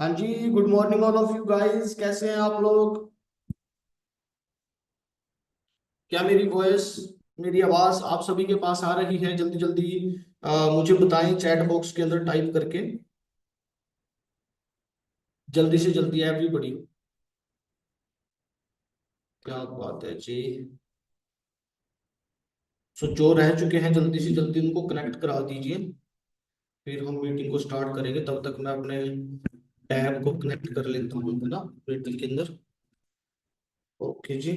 हाँ जी, good morning all of you guys. कैसे हैं आप लोग? क्या मेरी वॉइस, मेरी आवाज आप सभी के पास आ रही है? जल्दी जल्दी मुझे बताएं चैट बॉक्स के अंदर टाइप करके। जल्दी से जल्दी एवरीबॉडी। क्या बात है जी। सो जो रह चुके हैं जल्दी से जल्दी उनको कनेक्ट करा दीजिए। फिर हम मीटिंग को स्टार्ट करेंगे। तब तक मैं अपने टैब को कनेक्ट कर लेता हूँ है ना, मीटिंग के अंदर। ओके जी।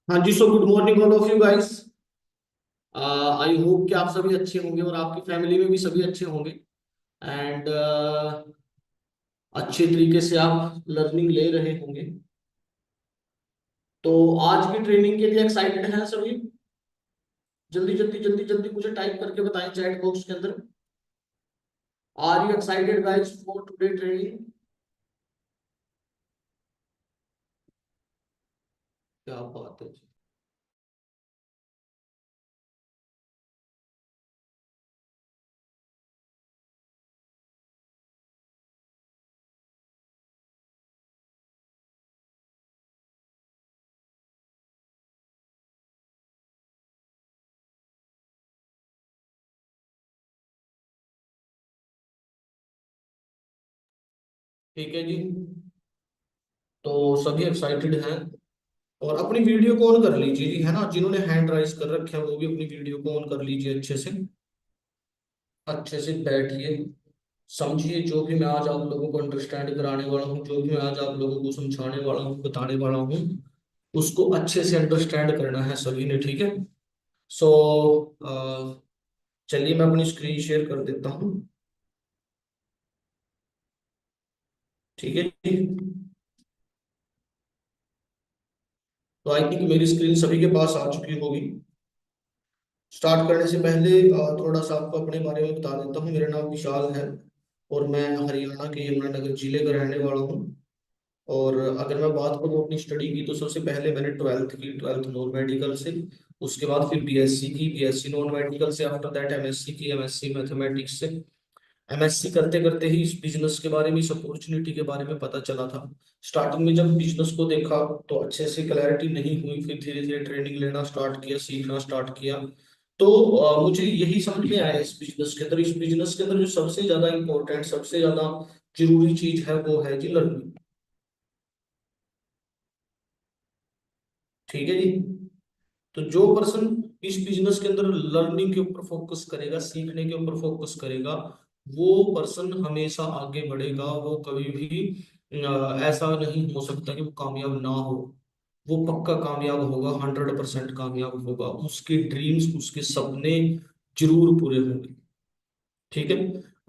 हाँ जी, so good morning all of you guys. I hope कि आप सभी अच्छे होंगे और आपकी फैमिली में भी सभी अच्छे होंगे। एंड अच्छे तरीके से आप लर्निंग ले रहे होंगे। तो आज की ट्रेनिंग के लिए एक्साइटेड हैं सभी? जल्दी जल्दी जल्दी जल्दी मुझे टाइप करके बताएं चैट बॉक्स के अंदर। Are you excited guys for today training? क्या बात है जी। ठीक है जी। तो सभी एक्साइटेड हैं और अपनी वीडियो को ऑन कर लीजिए जी, है ना। जिन्होंने हैंड राइज कर रखे हैं वो भी अपनी वीडियो को ऑन कर लीजिए अच्छे से। अच्छे से बैठिए, समझिए जो भी मैं आज आप लोगों को अंडरस्टैंड कराने वाला हूँ, जो भी मैं आज आप लोगों को समझाने वाला हूँ, बताने वाला हूँ, उसको अच्छे से अंडरस्टैंड करना है सभी ने, ठीक है। सो चलिए मैं अपनी स्क्रीन शेयर कर देता हूँ। ठीक है जी। तो आई थिंक मेरी स्क्रीन सभी के पास आ चुकी होगी। स्टार्ट करने से पहले थोड़ा सा आपको अपने बारे में बता देता हूँ। मेरा नाम विशाल है और मैं हरियाणा के यमुनानगर जिले का रहने वाला हूँ। और अगर मैं बात करूँ अपनी स्टडी की, तो सबसे पहले मैंने ट्वेल्थ की, ट्वेल्थ नॉन मेडिकल से। उसके बाद फिर बीएससी की, बीएससी नॉन मेडिकल से। आफ्टर दैट एमएससी की, एमएससी मैथमेटिक्स से। एमएससी करते करते ही इस बिजनेस के बारे में, इस अपॉर्चुनिटी के बारे में पता चला था। स्टार्टिंग में जब बिजनेस को देखा तो अच्छे से क्लैरिटी नहीं हुई, फिर धीरे धीरे ट्रेनिंग लेना स्टार्ट किया, सीखना स्टार्ट किया। तो मुझे यही समझ में आया इस बिजनेस के अंदर, इस बिजनेस के अंदर जो सबसे ज्यादा इंपॉर्टेंट, सबसे ज्यादा जरूरी चीज है वो है जी लर्निंग। ठीक है जी। तो जो पर्सन इस बिजनेस के अंदर लर्निंग के ऊपर फोकस करेगा, सीखने के ऊपर फोकस करेगा, वो पर्सन हमेशा आगे बढ़ेगा। वो कभी भी ऐसा नहीं हो सकता कि वो कामयाब ना हो। वो पक्का कामयाब होगा, 100% कामयाब होगा। उसके ड्रीम्स, उसके सपने जरूर पूरे होंगे। ठीक है।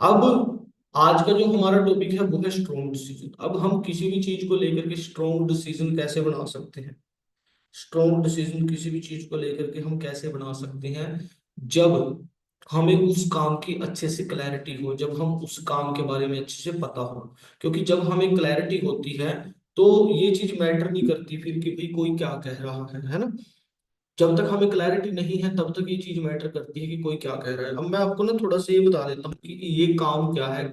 अब आज का जो हमारा टॉपिक है वो है स्ट्रॉन्ग डिसीजन। अब हम किसी भी चीज को लेकर के स्ट्रॉन्ग डिसीजन कैसे बना सकते हैं। स्ट्रॉन्ग डिसीजन किसी भी चीज को लेकर के हम कैसे बना सकते हैं, जब हमें उस काम की अच्छे से क्लैरिटी हो, जब हम उस काम के बारे में अच्छे से पता हो। क्योंकि जब हमें क्लैरिटी होती है तो ये चीज मैटर नहीं करती फिर कि भाई कोई क्या कह रहा है ना। जब तक हमें क्लैरिटी नहीं है तब तक ये चीज मैटर करती है कि कोई क्या कह रहा है। अब मैं आपको ना थोड़ा सा ये बता देता हूँ कि ये काम क्या है,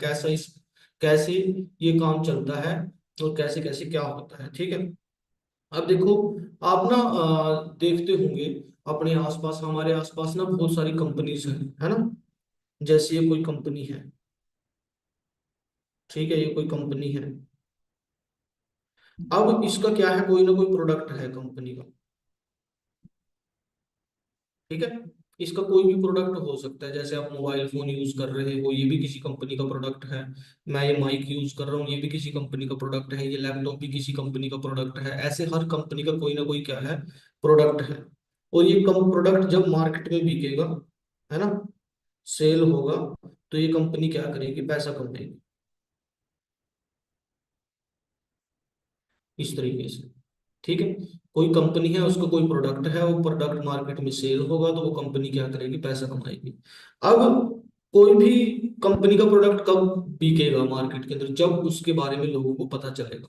कैसे ये काम चलता है, और कैसे कैसे क्या होता है। ठीक है। अब देखो, आप ना देखते होंगे अपने आसपास, हमारे आसपास ना बहुत सारी कंपनीज हैं, है ना। जैसे ये कोई कंपनी है, ठीक है, ये कोई कंपनी है। अब इसका क्या है, कोई ना कोई प्रोडक्ट है कंपनी का। ठीक है। इसका कोई भी प्रोडक्ट हो सकता है, जैसे आप मोबाइल फोन यूज कर रहे हो, ये भी किसी कंपनी का प्रोडक्ट है। मैं ये माइक यूज कर रहा हूँ, ये भी किसी कंपनी का प्रोडक्ट है। ये लैपटॉप भी किसी कंपनी का प्रोडक्ट है। ऐसे हर कंपनी का कोई ना कोई क्या है, प्रोडक्ट है। और ये कम प्रोडक्ट जब मार्केट में बिकेगा, है ना, सेल होगा, तो ये कंपनी क्या करेगी, पैसा कमाएगी। इस तरीके से। ठीक है। कोई कंपनी है, उसका कोई प्रोडक्ट है, वो प्रोडक्ट मार्केट में सेल होगा तो वो कंपनी क्या करेगी, पैसा कमाएगी। अब कोई भी कंपनी का प्रोडक्ट कब बिकेगा मार्केट के अंदर, जब उसके बारे में लोगों को पता चलेगा।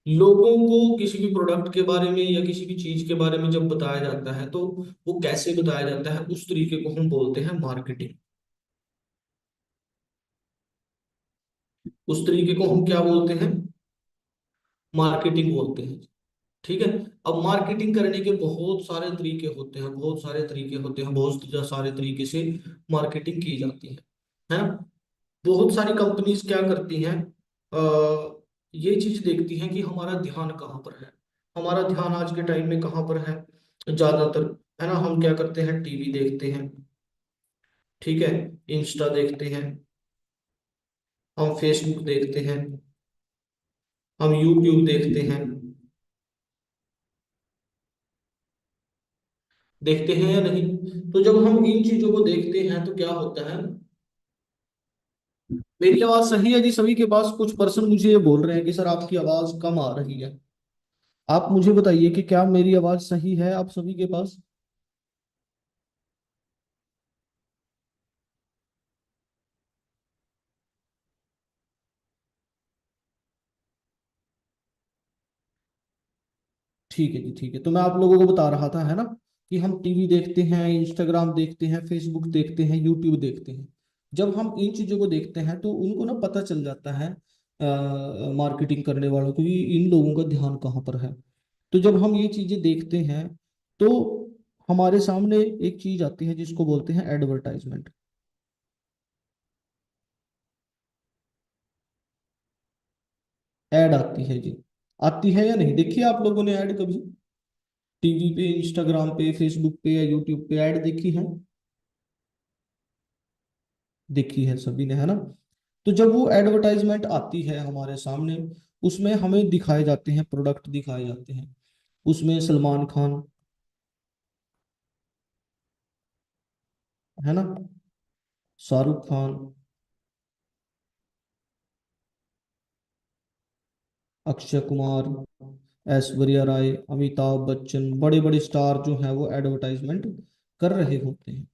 लोगों को किसी भी प्रोडक्ट के बारे में या किसी भी चीज के बारे में जब बताया जाता है तो वो कैसे बताया जाता है, उस तरीके को हम बोलते हैं मार्केटिंग। उस तरीके को हम क्या बोलते हैं, मार्केटिंग बोलते हैं। ठीक है। अब मार्केटिंग करने के बहुत सारे तरीके होते हैं, बहुत सारे तरीके होते हैं, बहुत सारे तरीके से मार्केटिंग की जाती है ना। बहुत सारी कंपनीज क्या करती हैं, ये चीज देखती हैं कि हमारा ध्यान कहाँ पर है। हमारा ध्यान आज के टाइम में कहाँ पर है ज्यादातर, है ना। हम क्या करते हैं, टीवी देखते हैं, ठीक है, इंस्टा देखते हैं, हम फेसबुक देखते हैं, हम यूट्यूब देखते हैं। देखते हैं या नहीं। तो जब हम इन चीजों को देखते हैं तो क्या होता है। मेरी आवाज सही है जी सभी के पास? कुछ पर्सन मुझे ये बोल रहे हैं कि सर आपकी आवाज कम आ रही है। आप मुझे बताइए कि क्या मेरी आवाज सही है आप सभी के पास? ठीक है जी, ठीक है। तो मैं आप लोगों को बता रहा था, है ना, कि हम टीवी देखते हैं, इंस्टाग्राम देखते हैं, फेसबुक देखते हैं, यूट्यूब देखते हैं। जब हम इन चीजों को देखते हैं तो उनको ना पता चल जाता है मार्केटिंग करने वालों को कि इन लोगों का ध्यान कहाँ पर है। तो जब हम ये चीजें देखते हैं तो हमारे सामने एक चीज आती है जिसको बोलते हैं एडवर्टाइजमेंट। ऐड आती है जी। आती है या नहीं, देखिए आप लोगों ने ऐड कभी टीवी पे, इंस्टाग्राम पे, फेसबुक पे या यूट्यूब पे ऐड देखी है? देखी है सभी ने, है ना। तो जब वो एडवर्टाइजमेंट आती है हमारे सामने, उसमें हमें दिखाए जाते हैं, प्रोडक्ट दिखाए जाते हैं। उसमें सलमान खान, है ना, शाहरुख खान, अक्षय कुमार, ऐश्वर्या राय, अमिताभ बच्चन, बड़े बड़े स्टार जो हैं वो एडवर्टाइजमेंट कर रहे होते हैं।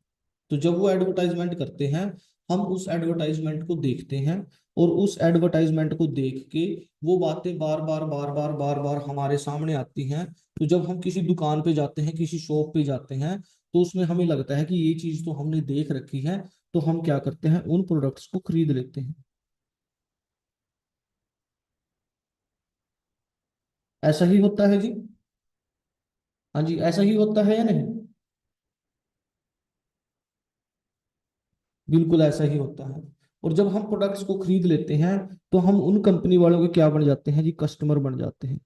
तो जब वो एडवर्टाइजमेंट करते हैं, हम उस एडवर्टाइजमेंट को देखते हैं, और उस एडवर्टाइजमेंट को देख के वो बातें बार बार बार बार बार बार हमारे सामने आती हैं। तो जब हम किसी दुकान पे जाते हैं, किसी शॉप पे जाते हैं, तो उसमें हमें लगता है कि ये चीज तो हमने देख रखी है, तो हम क्या करते हैं, उन प्रोडक्ट्स को खरीद लेते हैं। ऐसा ही होता है जी। हाँ जी, ऐसा ही होता है या नहीं? बिल्कुल ऐसा ही होता है। और जब हम प्रोडक्ट्स को खरीद लेते हैं तो हम उन कंपनी वालों के क्या बन जाते हैं जी, कस्टमर बन जाते हैं।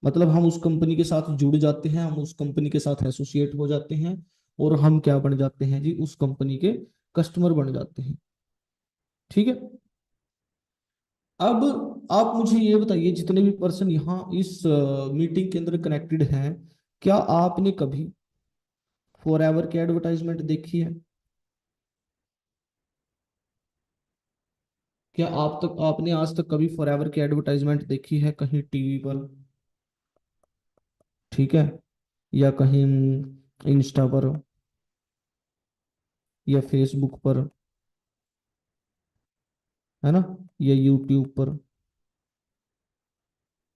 मतलब हम उस कंपनी के साथ जुड़ जाते हैं, हम उस कंपनी के साथ एसोसिएट हो जाते हैं, और हम क्या बन जाते हैं जी, उस कंपनी के कस्टमर बन जाते हैं। ठीक है। अब आप मुझे ये बताइए, जितने भी पर्सन यहाँ इस मीटिंग के अंदर कनेक्टेड हैं, क्या आपने कभी फॉर एवर की एडवर्टाइजमेंट देखी है? क्या आपने आज तक कभी फॉर एवर की एडवर्टाइजमेंट देखी है कहीं टीवी पर? ठीक है। या कहीं इंस्टा पर, या फेसबुक पर, है ना, या यूट्यूब पर,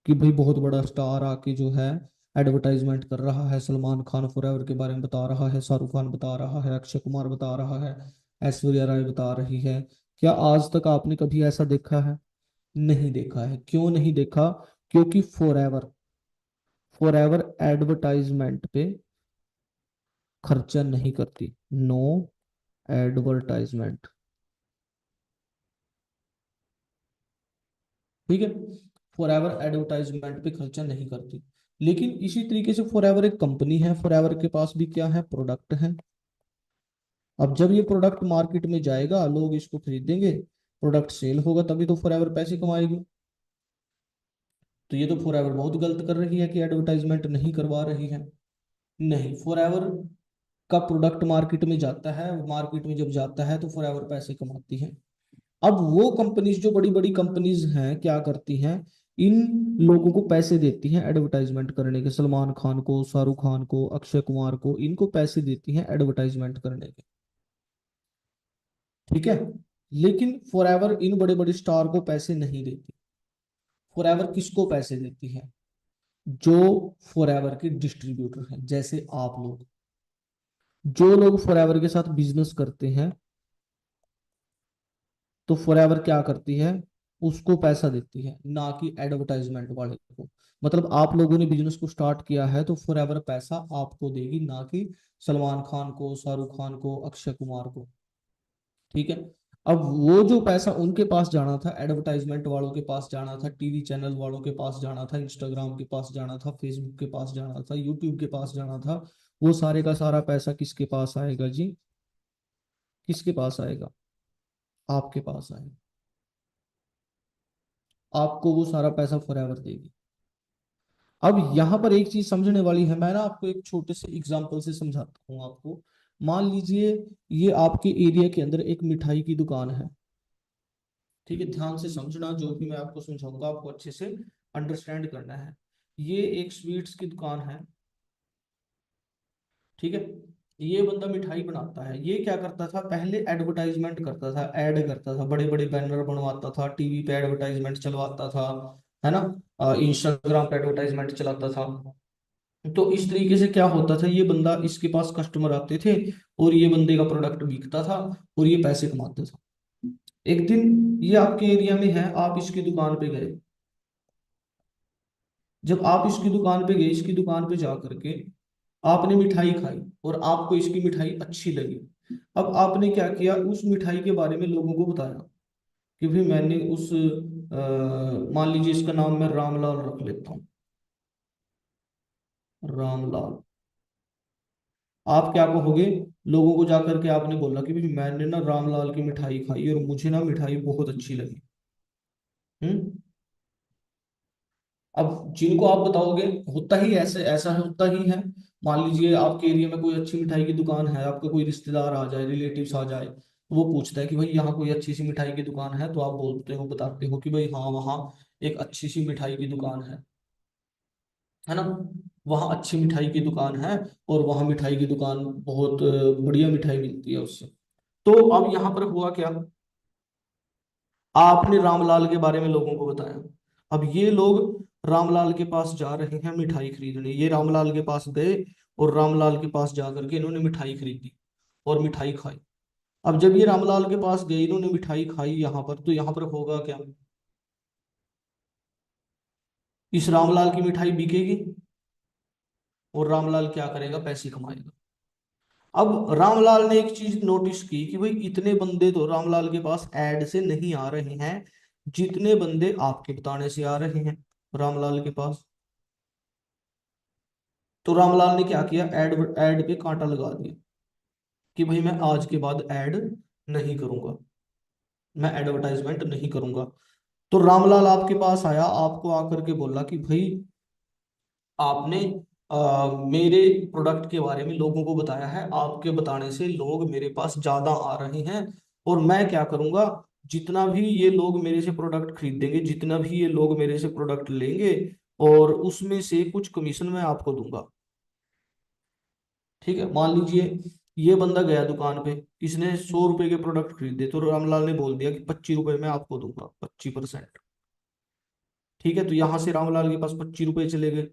कि भाई बहुत बड़ा स्टार आके जो है एडवर्टाइजमेंट कर रहा है, सलमान खान फॉरएवर के बारे में बता रहा है, शाहरुख खान बता रहा है, अक्षय कुमार बता रहा है, ऐश्वर्या राय बता रही है। क्या आज तक आपने कभी ऐसा देखा है? नहीं देखा है। क्यों नहीं देखा? क्योंकि फॉरएवर फॉरएवर एडवर्टाइजमेंट पे खर्चा नहीं करती। No advertisement. ठीक है। फॉरएवर एडवर्टाइजमेंट पे खर्चा नहीं करती। लेकिन इसी तरीके से फॉरएवर एक कंपनी है, फॉरएवर के पास भी क्या है, प्रोडक्ट है। अब जब ये प्रोडक्ट मार्केट में जाएगा, लोग इसको खरीदेंगे, प्रोडक्ट सेल होगा, तभी तो फॉरएवर पैसे कमाएगी। तो ये तो फॉरएवर बहुत गलत कर रही है कि एडवर्टाइजमेंट नहीं करवा रही है। नहीं, फॉरएवर का प्रोडक्ट मार्केट में जाता है, मार्केट में जब जाता है तो फॉरएवर पैसे कमाती है। अब वो कंपनीज, जो बड़ी बड़ी कंपनीज हैं, क्या करती हैं, इन लोगों को पैसे देती हैं एडवर्टाइजमेंट करने के। सलमान खान को, शाहरुख खान को, अक्षय कुमार को, इनको पैसे देती हैं एडवर्टाइजमेंट करने के। ठीक है। लेकिन फॉरएवर इन बड़े बड़े स्टार को पैसे नहीं देती। फॉरएवर किसको पैसे देती है? जो फॉरएवर के डिस्ट्रीब्यूटर हैं, जैसे आप लोग। जो लोग फॉरएवर के साथ बिजनेस करते हैं, तो फॉरएवर क्या करती है, उसको पैसा देती है, ना कि एडवर्टाइजमेंट वाले को। मतलब आप लोगों ने बिजनेस को स्टार्ट किया है, तो फॉरएवर पैसा आपको देगी, ना कि सलमान खान को, शाहरुख खान को, अक्षय कुमार को। ठीक है। अब वो जो पैसा उनके पास जाना था, एडवर्टाइजमेंट वालों के पास जाना था, टीवी चैनल वालों के पास जाना था, इंस्टाग्राम के पास जाना था, फेसबुक के पास जाना था, यूट्यूब के पास जाना था, वो सारे का सारा पैसा किसके पास आएगा जी? किसके पास आएगा? आपके पास आएगा। आपको वो सारा पैसा फॉरएवर देगी। अब यहाँ पर एक चीज समझने वाली है, मैं ना आपको एक छोटे से एग्जांपल से समझाता हूँ आपको। मान लीजिए ये आपके एरिया के अंदर एक मिठाई की दुकान है। ठीक है, ध्यान से समझना, जो भी मैं आपको समझाऊंगा आपको अच्छे से अंडरस्टैंड करना है। ये एक स्वीट्स की दुकान है। ठीक है। ये बंदा मिठाई बनाता है। ये क्या करता था, पहले एडवर्टाइजमेंट करता था, ऐड करता था, बड़े बड़े बैनर बनवाता था, टीवी पे एडवर्टाइजमेंट चलवाता था, है ना, इंस्टाग्राम पे एडवर्टाइजमेंट चलाता था। तो इस तरीके से क्या होता था, ये बंदा, इसके पास कस्टमर आते थे, और ये बंदे का प्रोडक्ट बिकता था, और ये पैसे कमाते था। एक दिन ये आपके एरिया में है, आप इसकी दुकान पे गए। जब आप इसकी दुकान पे गए, इसकी दुकान पे जा करके आपने मिठाई खाई, और आपको इसकी मिठाई अच्छी लगी। अब आपने क्या किया, उस मिठाई के बारे में लोगों को बताया कि भाई मैंने उस मान लीजिए इसका नाम मैं रामलाल रख लेता हूँ। रामलाल। आप क्या कहोगे, लोगों को जाकर के आपने बोला कि भाई मैंने ना रामलाल की मिठाई खाई और मुझे ना मिठाई बहुत अच्छी लगी। हम्म। अब जिनको आप बताओगे, होता ही ऐसे, ऐसा होता ही है। मान लीजिए आपके एरिया में कोई अच्छी मिठाई की दुकान है, आपका कोई रिश्तेदार आ जाए, रिलेटिव्स आ जाए, तो वो पूछता है कि भाई यहाँ कोई अच्छी सी मिठाई की दुकान है, तो आप बोलते हो, बताते हो कि भाई हाँ, वहाँ एक अच्छी सी मिठाई की दुकान है ना, वहाँ अच्छी मिठाई की दुकान है, और वहाँ मिठाई की दुकान बहुत बढ़िया मिठाई मिलती है उससे। तो अब यहाँ पर हुआ क्या, आपने रामलाल के बारे में लोगों को बताया। अब ये लोग रामलाल के पास जा रहे हैं मिठाई खरीदने, ये रामलाल के पास गए, और रामलाल के पास जा करके इन्होंने मिठाई खरीदी और मिठाई खाई। अब जब ये रामलाल के पास गए, इन्होंने मिठाई खाई यहाँ पर, तो यहाँ पर होगा क्या, इस रामलाल की मिठाई बिकेगी, और रामलाल क्या करेगा, पैसे कमाएगा। अब रामलाल ने एक चीज नोटिस की कि भाई इतने बंदे तो रामलाल के पास ऐड से नहीं आ रहे हैं, जितने बंदे आपके बताने से आ रहे हैं रामलाल के पास। तो रामलाल ने क्या किया, ऐड ऐड पे कांटा लगा दिया कि भाई मैं आज के बाद ऐड नहीं करूंगा, मैं एडवर्टाइजमेंट नहीं करूंगा। तो रामलाल आपके पास आया, आपको आकर के बोला कि भाई आपने मेरे प्रोडक्ट के बारे में लोगों को बताया है, आपके बताने से लोग मेरे पास ज्यादा आ रहे हैं, और मैं क्या करूंगा, जितना भी ये लोग मेरे से प्रोडक्ट खरीदेंगे, जितना भी ये लोग मेरे से प्रोडक्ट लेंगे, और उसमें से कुछ कमीशन मैं आपको दूंगा। ठीक है, मान लीजिए ये बंदा गया दुकान पे, इसने 100 रुपए के प्रोडक्ट खरीदे, तो रामलाल ने बोल दिया कि 25 रुपए मैं आपको दूंगा, 25%। ठीक है, तो यहां से रामलाल के पास 25 रुपए चले गए।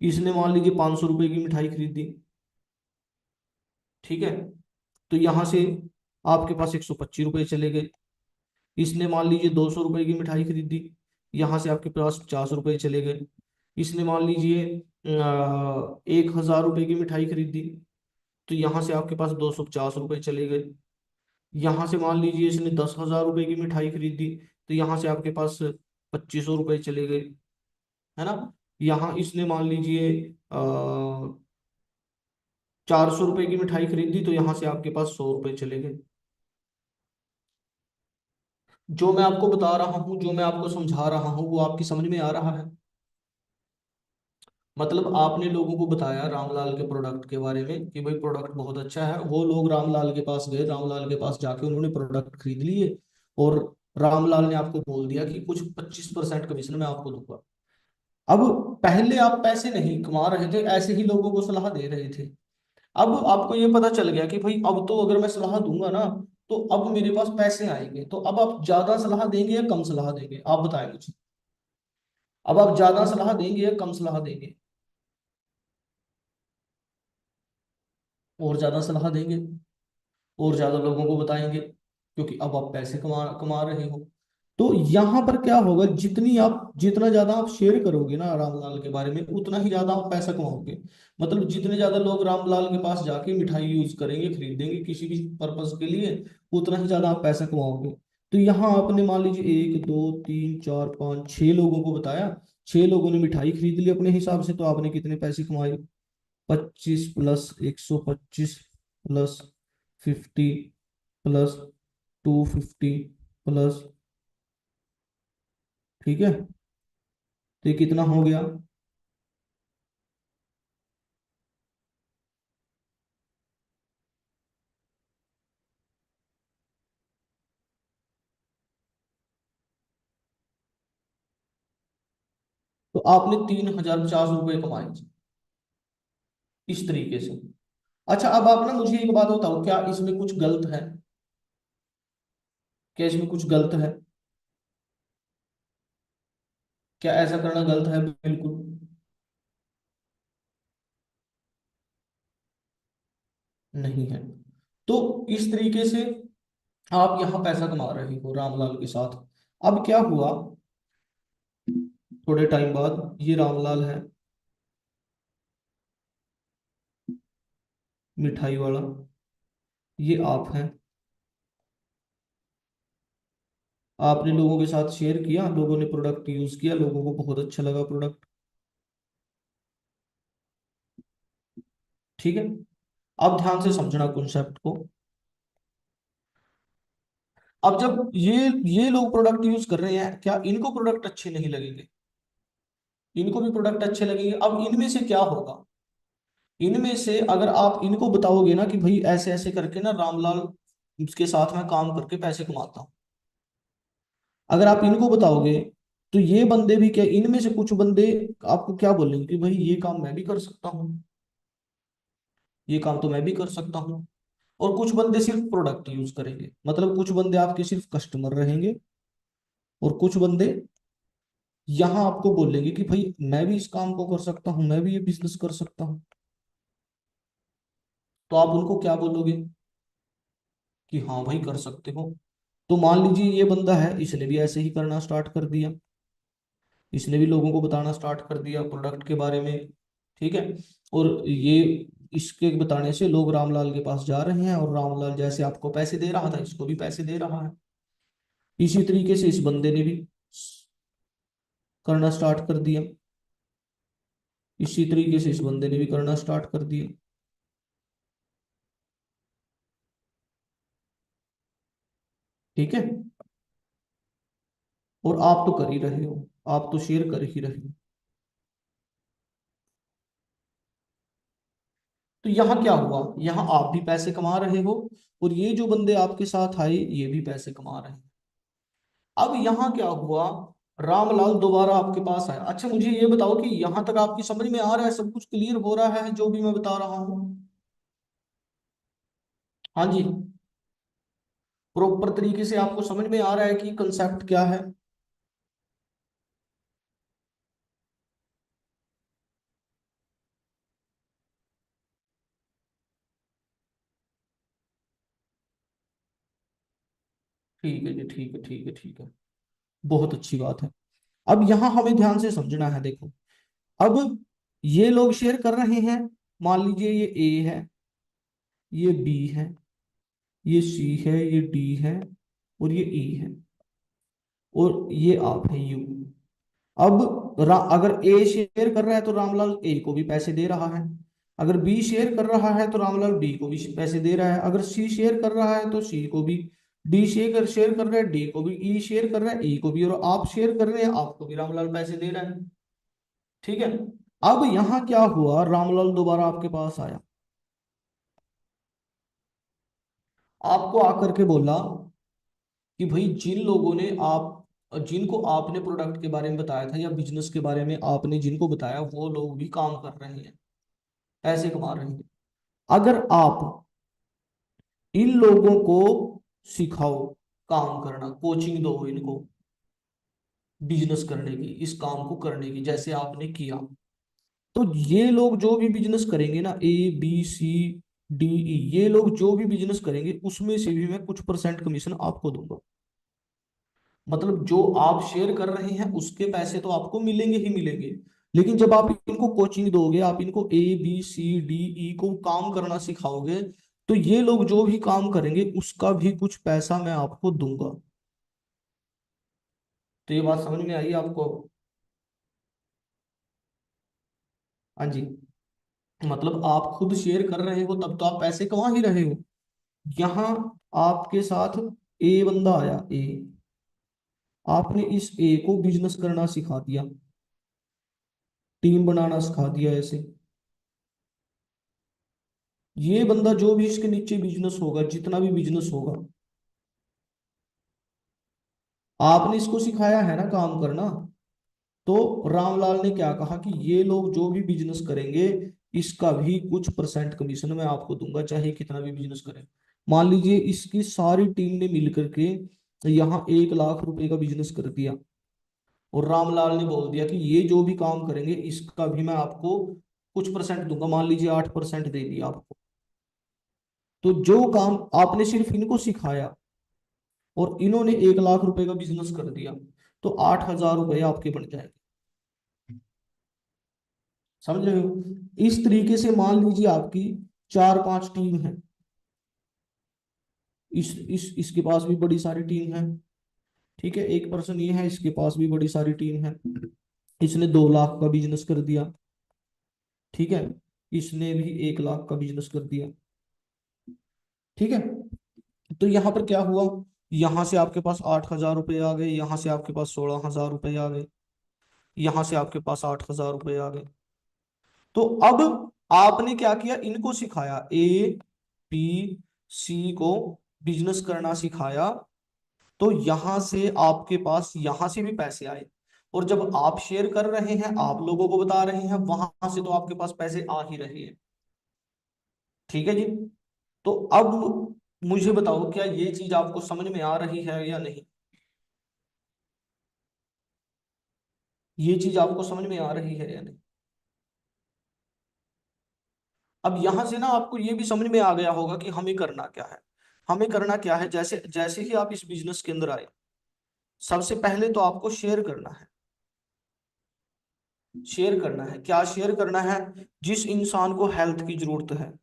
इसने मान लीजिए 500 रुपए की मिठाई खरीदी। ठीक है, तो यहां से आपके पास 125 रुपए चले गए। इसने मान लीजिए 200 रुपए की मिठाई खरीदी, यहाँ से आपके पास 50 रुपए चले गए। इसने मान लीजिए 1,000 रुपए की मिठाई खरीदी, तो यहाँ से आपके पास 250 रुपए चले गए। यहाँ से मान लीजिए इसने 10,000 रुपए की मिठाई खरीदी, तो यहाँ से आपके पास 2,500 रुपए चले गए, है ना। यहाँ इसने मान लीजिए 400 रुपए की मिठाई खरीदी, तो यहाँ से आपके पास 100 रुपए चले गए। जो मैं आपको बता रहा हूँ, जो मैं आपको समझा रहा हूँ, वो आपकी समझ में आ रहा है। मतलब आपने लोगों को बताया रामलाल के प्रोडक्ट के बारे में कि भाई प्रोडक्ट बहुत अच्छा है, वो लोग रामलाल के पास गए, रामलाल के पास जाके उन्होंने प्रोडक्ट खरीद लिए, और रामलाल ने आपको बोल दिया कि कुछ 25% कमीशन मैं आपको दूंगा। अब पहले आप पैसे नहीं कमा रहे थे, ऐसे ही लोगों को सलाह दे रहे थे। अब आपको ये पता चल गया कि भाई अब तो अगर मैं सलाह दूंगा ना, तो अब मेरे पास पैसे आएंगे, तो अब आप ज्यादा सलाह देंगे या कम सलाह देंगे, आप बताएं मुझे। अब आप ज्यादा सलाह देंगे या कम सलाह देंगे? और ज्यादा सलाह देंगे, और ज्यादा लोगों को बताएंगे, क्योंकि अब आप पैसे कमा कमा रहे हो। तो यहाँ पर क्या होगा, जितना ज्यादा आप शेयर करोगे ना रामलाल के बारे में, उतना ही ज्यादा आप पैसा कमाओगे। मतलब जितने ज्यादा लोग रामलाल के पास जाके मिठाई यूज करेंगे, खरीदेंगे किसी भी पर्पज के लिए, उतना ही ज्यादा आप पैसा कमाओगे। तो यहाँ आपने मान लीजिए 1 2 3 4 5 6 लोगों को बताया, 6 लोगों ने मिठाई खरीद ली अपने हिसाब से, तो आपने कितने पैसे कमाए? 25 + 125 + 50 + 250 प्लस। ठीक है, तो ये कितना हो गया? तो आपने 3,050 रुपये कमाए इस तरीके से। अच्छा, अब आप ना मुझे एक बात बताओ, क्या इसमें कुछ गलत है? क्या इसमें कुछ गलत है? क्या ऐसा करना गलत है? बिल्कुल नहीं है। तो इस तरीके से आप यहाँ पैसा कमा रहे हो रामलाल के साथ। अब क्या हुआ, थोड़े टाइम बाद ये रामलाल है, मिठाई वाला, ये आप हैं। आपने लोगों के साथ शेयर किया, लोगों ने प्रोडक्ट यूज किया, लोगों को बहुत अच्छा लगा प्रोडक्ट। ठीक है, अब ध्यान से समझना कॉन्सेप्ट को। अब जब ये लोग प्रोडक्ट यूज कर रहे हैं, क्या इनको प्रोडक्ट अच्छे नहीं लगेंगे? इनको भी प्रोडक्ट अच्छे लगेंगे। अब इनमें से क्या होगा, इनमें से अगर आप इनको बताओगे ना कि भाई ऐसे ऐसे करके ना रामलाल के साथ मैं काम करके पैसे कमाता हूँ, अगर आप इनको बताओगे, तो ये बंदे भी क्या, इनमें से कुछ बंदे आपको क्या बोलेंगे कि भाई ये काम मैं भी कर सकता हूँ, ये काम तो मैं भी कर सकता हूँ। और कुछ बंदे सिर्फ प्रोडक्ट यूज करेंगे, मतलब कुछ बंदे आपके सिर्फ कस्टमर रहेंगे, और कुछ बंदे यहाँ आपको बोलेंगे कि भाई मैं भी इस काम को कर सकता हूँ, मैं भी ये बिजनेस कर सकता हूँ। तो आप उनको क्या बोलोगे? कि हाँ भाई कर सकते हो। तो मान लीजिए ये बंदा है, इसने भी ऐसे ही करना स्टार्ट कर दिया, इसने भी लोगों को बताना स्टार्ट कर दिया प्रोडक्ट के बारे में। ठीक है, और ये इसके बताने से लोग रामलाल के पास जा रहे हैं, और रामलाल जैसे आपको पैसे दे रहा था, इसको भी पैसे दे रहा है। इसी तरीके से इस बंदे ने भी करना स्टार्ट कर दिया। इसी तरीके से इस बंदे ने भी करना स्टार्ट कर दिया। ठीक है। और आप तो कर ही रहे हो, आप तो शेयर कर ही रहे हो। तो यहाँ क्या हुआ, यहाँ आप भी पैसे कमा रहे हो, और ये जो बंदे आपके साथ आए ये भी पैसे कमा रहे हैं। अब यहाँ क्या हुआ, रामलाल दोबारा आपके पास आया। अच्छा मुझे ये बताओ कि यहाँ तक आपकी समझ में आ रहा है, सब कुछ क्लियर हो रहा है जो भी मैं बता रहा हूँ? हाँ जी। प्रॉपर तरीके से आपको समझ में आ रहा है कि कंसेप्ट क्या है? ठीक है जी, ठीक है, ठीक है, ठीक है। बहुत अच्छी बात है। अब यहाँ हमें ध्यान से समझना है, देखो। अब ये लोग शेयर कर रहे हैं, मान लीजिए ये ए है, ये बी है, ये सी है, ये डी है, और ये ई है, और ये आप है यू। अब अगर ए शेयर कर रहा है तो रामलाल ए को भी पैसे दे रहा है। अगर बी शेयर कर रहा है तो रामलाल बी को भी पैसे दे रहा है। अगर सी शेयर कर रहा है तो सी को भी, डी शेयर कर रहा है डी को भी, ई शेयर कर रहा है ई को भी, और आप शेयर कर रहे हैं आपको भी रामलाल पैसे दे रहा है। ठीक है। अब यहाँ क्या हुआ, रामलाल दोबारा आपके पास आया, आपको आकर के बोला कि भाई जिन लोगों ने आप, जिनको आपने प्रोडक्ट के बारे में बताया था या बिजनेस के बारे में आपने जिनको बताया, वो लोग भी काम कर रहे हैं, पैसे कमा रहे हैं। अगर आप इन लोगों को सिखाओ काम करना, कोचिंग दो इनको बिजनेस करने की, इस काम को करने की जैसे आपने किया, तो ये लोग जो भी बिजनेस करेंगे ना, A B C D E, ये लोग जो भी बिजनेस करेंगे उसमें से भी मैं कुछ परसेंट कमीशन आपको दूंगा। मतलब जो आप शेयर कर रहे हैं उसके पैसे तो आपको मिलेंगे ही मिलेंगे, लेकिन जब आप इनको कोचिंग दोगे, आप इनको A B C D E को काम करना सिखाओगे, तो ये लोग जो भी काम करेंगे उसका भी कुछ पैसा मैं आपको दूंगा। तो ये बात समझ में आई आपको? हाँ जी। मतलब आप खुद शेयर कर रहे हो तब तो आप पैसे कमा ही रहे हो। यहाँ आपके साथ ए बंदा आया, ए, आपने इस ए को बिजनेस करना सिखा दिया, टीम बनाना सिखा दिया ऐसे। ये बंदा जो भी इसके नीचे बिजनेस होगा, जितना भी बिजनेस होगा, आपने इसको सिखाया है ना काम करना। तो रामलाल ने क्या कहा कि ये लोग जो भी बिजनेस करेंगे इसका भी कुछ परसेंट कमीशन मैं आपको दूंगा, चाहे कितना भी बिजनेस करें। मान लीजिए इसकी सारी टीम ने मिलकर के यहाँ 1 लाख रुपए का बिजनेस कर दिया, और रामलाल ने बोल दिया कि ये जो भी काम करेंगे इसका भी मैं आपको कुछ परसेंट दूंगा, मान लीजिए 8% दे दिया आपको। तो जो काम आपने सिर्फ इनको सिखाया और इन्होंने 1 लाख रुपए का बिजनेस कर दिया, तो 8,000 रुपये आपके बन जाएंगे। समझ रहे हो? इस तरीके से मान लीजिए आपकी 4-5 टीम है, इस इसके पास भी बड़ी सारी टीम है। ठीक है, एक पर्सन ये है, इसके पास भी बड़ी सारी टीम है, इसने 2 लाख का बिजनेस कर दिया। ठीक है, इसने भी 1 लाख का बिजनेस कर दिया। ठीक है। तो यहाँ पर क्या हुआ, यहाँ से आपके पास 8,000 रुपये आ गए, यहाँ से आपके पास 16,000 रुपये आ गए, यहाँ से आपके पास 8,000 रुपये आ गए। तो अब आपने क्या किया, इनको सिखाया, ए बी सी को बिजनेस करना सिखाया, तो यहां से आपके पास यहां से भी पैसे आए। और जब आप शेयर कर रहे हैं, आप लोगों को बता रहे हैं, वहां से तो आपके पास पैसे आ ही रहे हैं। ठीक है जी। तो अब मुझे बताओ, क्या ये चीज आपको समझ में आ रही है या नहीं? ये चीज आपको समझ में आ रही है या नहीं? अब यहां से ना आपको ये भी समझ में आ गया होगा कि हमें करना क्या है। हमें करना क्या है, जैसे जैसे ही आप इस बिजनेस के अंदर आए, सबसे पहले तो आपको शेयर करना है। शेयर करना है, क्या शेयर करना है? जिस इंसान को हेल्थ की जरूरत है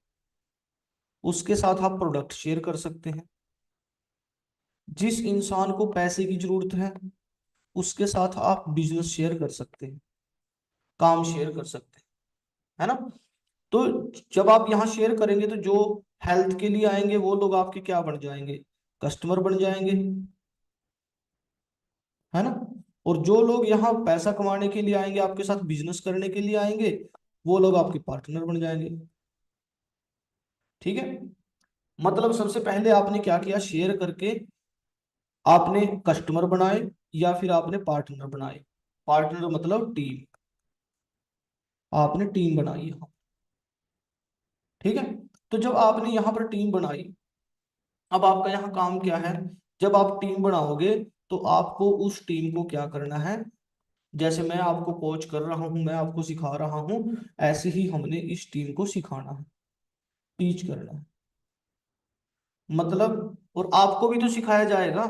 उसके साथ आप प्रोडक्ट शेयर कर सकते हैं। जिस इंसान को पैसे की जरूरत है उसके साथ आप बिजनेस शेयर कर सकते हैं, काम शेयर कर सकते हैं। है ना। तो जब आप यहाँ शेयर करेंगे तो जो हेल्थ के लिए आएंगे वो लोग आपके क्या बन जाएंगे, कस्टमर बन जाएंगे, है ना। और जो लोग यहाँ पैसा कमाने के लिए आएंगे, आपके साथ बिजनेस करने के लिए आएंगे, वो लोग आपके पार्टनर बन जाएंगे। ठीक है। मतलब सबसे पहले आपने क्या किया, शेयर करके आपने कस्टमर बनाए या फिर आपने पार्टनर बनाए। पार्टनर मतलब टीम, आपने टीम बनाई यहाँ। ठीक है। तो जब आपने यहाँ पर टीम बनाई, अब आपका यहाँ काम क्या है, जब आप टीम बनाओगे तो आपको उस टीम को क्या करना है, जैसे मैं आपको कोच कर रहा हूँ, मैं आपको सिखा रहा हूँ, ऐसे ही हमने इस टीम को सिखाना है, टीच करना है। मतलब और आपको भी तो सिखाया जाएगा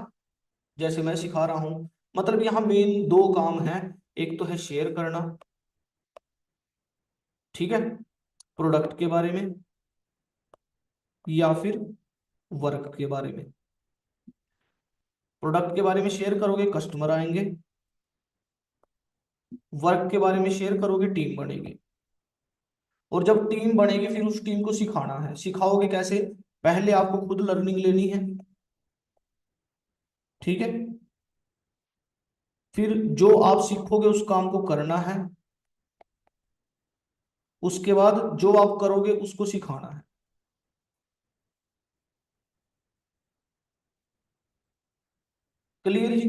जैसे मैं सिखा रहा हूँ। मतलब यहाँ मेन दो काम है, एक तो है शेयर करना, ठीक है, प्रोडक्ट के बारे में या फिर वर्क के बारे में। प्रोडक्ट के बारे में शेयर करोगे, कस्टमर आएंगे। वर्क के बारे में शेयर करोगे, टीम बनेगी। और जब टीम बनेगी फिर उस टीम को सिखाना है। सिखाओगे कैसे, पहले आपको खुद लर्निंग लेनी है, ठीक है। फिर जो आप सीखोगे उस काम को करना है, उसके बाद जो आप करोगे उसको सिखाना है। क्लियर जी।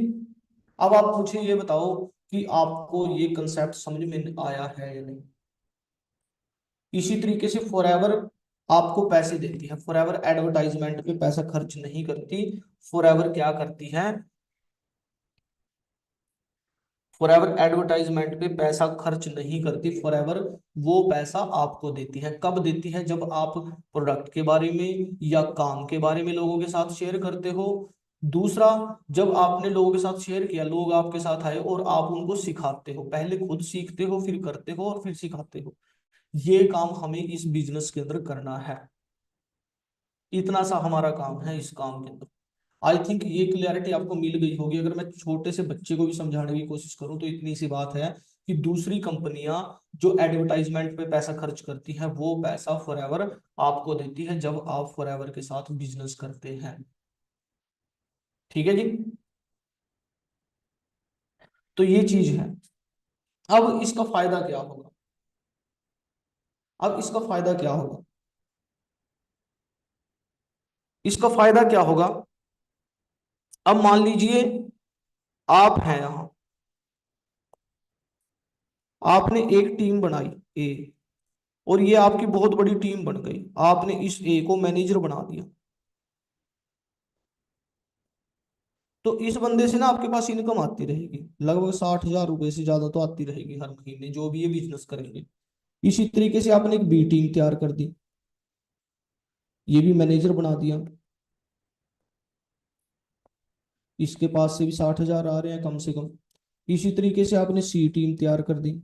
अब आप मुझे ये बताओ कि आपको ये कंसेप्ट समझ में आया है या नहीं। इसी तरीके से फॉरएवर आपको पैसे देती है, फॉरएवर एडवर्टाइजमेंट पे पैसा खर्च नहीं करती। फॉरएवर क्या करती है, फॉरएवर एडवर्टाइजमेंट पे पैसा खर्च नहीं करती। फॉरएवर वो पैसा आपको देती है, कब देती है, जब आप प्रोडक्ट के बारे में या काम के बारे में लोगों के साथ शेयर करते हो। दूसरा, जब आपने लोगों के साथ शेयर किया, लोग आपके साथ आए और आप उनको सिखाते हो, पहले खुद सीखते हो फिर करते हो और फिर सिखाते हो। ये काम हमें इस बिजनेस के अंदर करना है। इतना सा हमारा काम है इस काम के अंदर। आई थिंक ये क्लियरिटी आपको मिल गई होगी। अगर मैं छोटे से बच्चे को भी समझाने की कोशिश करूं तो इतनी सी बात है कि दूसरी कंपनियां जो एडवर्टाइजमेंट पे पैसा खर्च करती हैं वो पैसा फॉरएवर आपको देती है जब आप फॉरएवर के साथ बिजनेस करते हैं। ठीक है जी। तो ये चीज है। अब इसका फायदा क्या होगा, अब इसका फायदा क्या होगा, इसका फायदा क्या होगा। अब मान लीजिए आप हैं यहां, आपने एक टीम बनाई ए, और ये आपकी बहुत बड़ी टीम बन गई। आपने इस ए को मैनेजर बना दिया। तो इस बंदे से ना आपके पास इनकम आती रहेगी, लगभग 60,000 रुपए से ज्यादा तो आती रहेगी हर महीने, जो भी ये बिजनेस करेंगे। इसी तरीके से आपने एक बी टीम तैयार कर दी, ये भी मैनेजर बना दिया, इसके पास से भी 60,000 आ रहे हैं कम से कम। इसी तरीके से आपने सी टीम तैयार कर दी,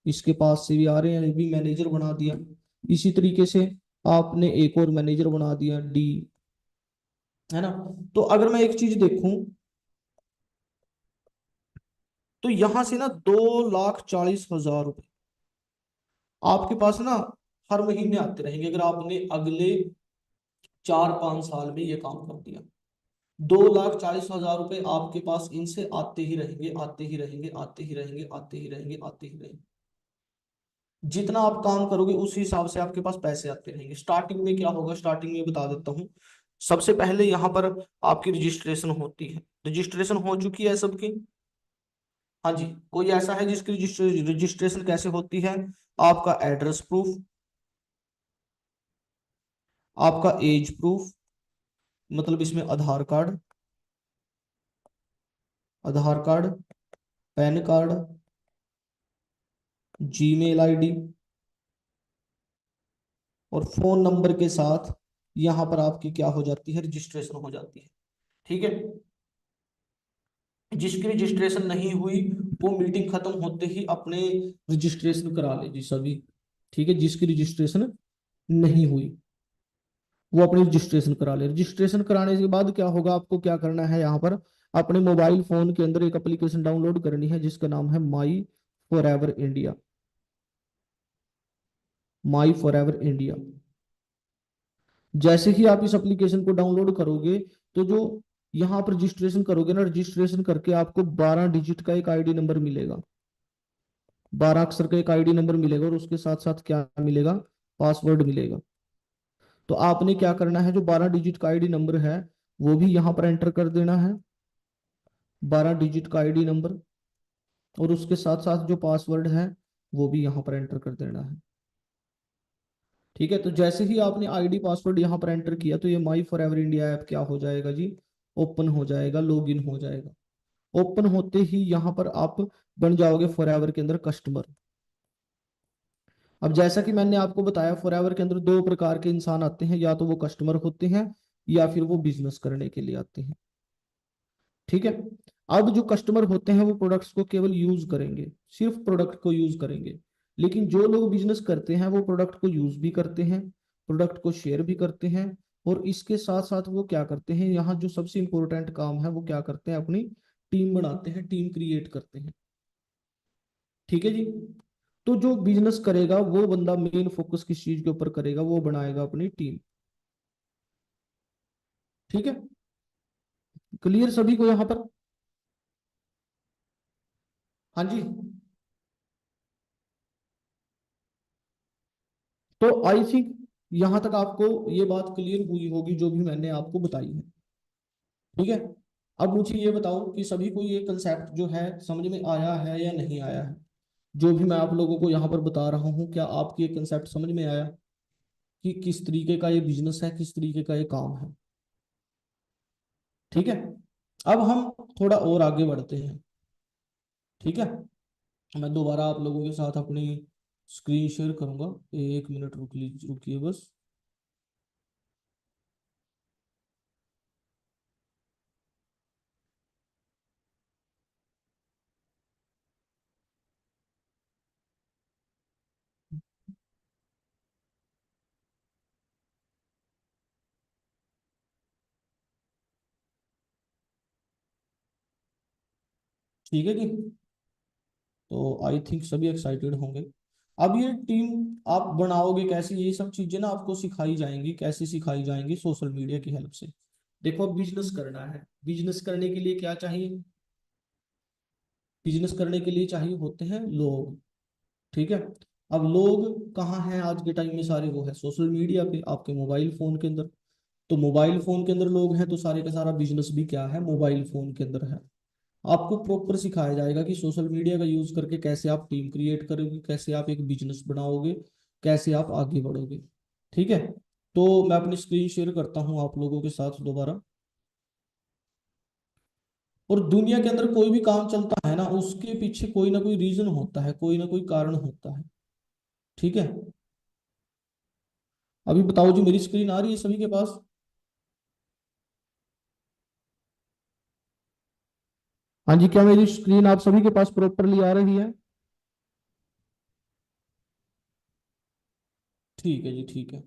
इसके पास से भी आ रहे हैं, ये भी मैनेजर बना दिया। इसी तरीके से आपने एक और मैनेजर बना दिया डी, है ना। तो अगर मैं एक चीज देखूं तो यहां से ना 2,40,000 रुपए आपके पास ना हर महीने आते रहेंगे, अगर आपने अगले 4-5 साल में ये काम कर दिया। 2,40,000 रुपए आपके पास इनसे आते ही रहेंगे, आते ही रहेंगे, आते ही रहेंगे, आते ही रहेंगे, आते ही रहेंगे। जितना आप काम करोगे उस हिसाब से आपके पास पैसे आते रहेंगे। स्टार्टिंग में क्या होगा, स्टार्टिंग में बता देता हूँ। सबसे पहले यहाँ पर आपकी रजिस्ट्रेशन होती है। रजिस्ट्रेशन हो चुकी है सबकी। हाँ जी। कोई ऐसा है जिसकी रजिस्ट्रेशन कैसे होती है, आपका एड्रेस प्रूफ, आपका एज प्रूफ, मतलब इसमें Aadhaar card, Aadhaar card, PAN card, Gmail ID और फोन नंबर के साथ यहाँ पर आपकी क्या हो जाती है, रजिस्ट्रेशन हो जाती है। ठीक है। जिसकी रजिस्ट्रेशन नहीं हुई वो मीटिंग खत्म होते ही अपने रजिस्ट्रेशन करा ले जी सभी। ठीक है। जिसकी रजिस्ट्रेशन नहीं हुई वो अपनी रजिस्ट्रेशन करा ले। रजिस्ट्रेशन कराने के बाद क्या होगा, आपको क्या करना है, यहाँ पर अपने मोबाइल फोन के अंदर एक एप्लीकेशन डाउनलोड करनी है जिसका नाम है माई for ever India. My for ever India. जैसे ही आप इस एप्लीकेशन को डाउनलोड करोगे, तो जो यहाँ पर रजिस्ट्रेशन करोगे ना, रजिस्ट्रेशन करके आपको 12 डिजिट का एक आईडी नंबर मिलेगा। 12 अक्षर का एक आईडी नंबर मिलेगा, और उसके साथ साथ क्या मिलेगा, पासवर्ड मिलेगा। तो आपने क्या करना है, जो 12 डिजिट का आईडी नंबर है वो भी यहाँ पर एंटर कर देना है, 12 डिजिट का आईडी नंबर, और उसके साथ साथ जो पासवर्ड है वो भी यहाँ पर एंटर कर देना है। ठीक है, तो जैसे ही आपने आईडी पासवर्ड यहाँ पर एंटर किया, तो ये माई फॉर एवर इंडिया ऐप क्या हो जाएगा जी, ओपन हो जाएगा, लॉगिन हो जाएगा। ओपन होते ही यहाँ पर आप बन जाओगे फॉर एवर के अंदर कस्टमर। अब जैसा कि मैंने आपको बताया, फॉर एवर के अंदर दो प्रकार के इंसान आते हैं, या तो वो कस्टमर होते हैं या फिर वो बिजनेस करने के लिए आते हैं। ठीक है, अब जो कस्टमर होते हैं वो प्रोडक्ट्स को केवल यूज करेंगे, सिर्फ प्रोडक्ट को यूज करेंगे। लेकिन जो लोग बिजनेस करते हैं वो प्रोडक्ट को यूज भी करते हैं, प्रोडक्ट को शेयर भी करते हैं, और इसके साथ साथ वो क्या करते हैं, यहाँ जो सबसे इंपॉर्टेंट काम है वो क्या करते हैं, अपनी टीम बनाते हैं, टीम क्रिएट करते हैं। ठीक है जी। तो जो बिजनेस करेगा वो बंदा मेन फोकस किस चीज के ऊपर करेगा, वो बनाएगा अपनी टीम। ठीक है, क्लियर सभी को यहाँ पर? हाँ जी। तो आई थिंक यहां तक आपको ये बात क्लियर हुई होगी जो भी मैंने आपको बताई है। ठीक है, अब मुझे ये बताओ कि सभी को ये कंसेप्ट जो है समझ में आया है या नहीं आया है। जो भी मैं आप लोगों को यहाँ पर बता रहा हूँ, क्या आपको ये कंसेप्ट समझ में आया कि किस तरीके का ये बिजनेस है, किस तरीके का ये काम है? ठीक है, अब हम थोड़ा और आगे बढ़ते हैं। ठीक है, मैं दोबारा आप लोगों के साथ अपनी स्क्रीन शेयर करूंगा। 1 मिनट रुक लीजिए, रुकिए बस। ठीक है जी, तो आई थिंक सभी एक्साइटेड होंगे। अब ये टीम आप बनाओगे कैसे, ये सब चीजें ना आपको सिखाई जाएंगी। कैसे सिखाई जाएंगी? सोशल मीडिया की हेल्प से। देखो, अब बिजनेस करना है, बिजनेस करने के लिए क्या चाहिए, बिजनेस करने के लिए चाहिए होते हैं लोग। ठीक है, अब लोग कहाँ हैं आज के टाइम में, सारे वो है सोशल मीडिया पे, आपके मोबाइल फोन के अंदर। तो मोबाइल फोन के अंदर लोग हैं, तो सारे का सारा बिजनेस भी क्या है, मोबाइल फोन के अंदर है। आपको प्रॉपर सिखाया जाएगा कि सोशल मीडिया का यूज करके कैसे आप टीम क्रिएट करोगे, कैसे आप एक बिजनेस बनाओगे, कैसे आप आगे बढ़ोगे। ठीक है, तो मैं अपनी स्क्रीन शेयर करता हूँ आप लोगों के साथ दोबारा। और दुनिया के अंदर कोई भी काम चलता है ना, उसके पीछे कोई ना कोई रीजन होता है, कोई ना कोई कारण होता है। ठीक है, अभी बताओ जी, मेरी स्क्रीन आ रही है सभी के पास? हाँ जी, क्या मेरी स्क्रीन आप सभी के पास प्रॉपरली आ रही है? ठीक है जी, ठीक है।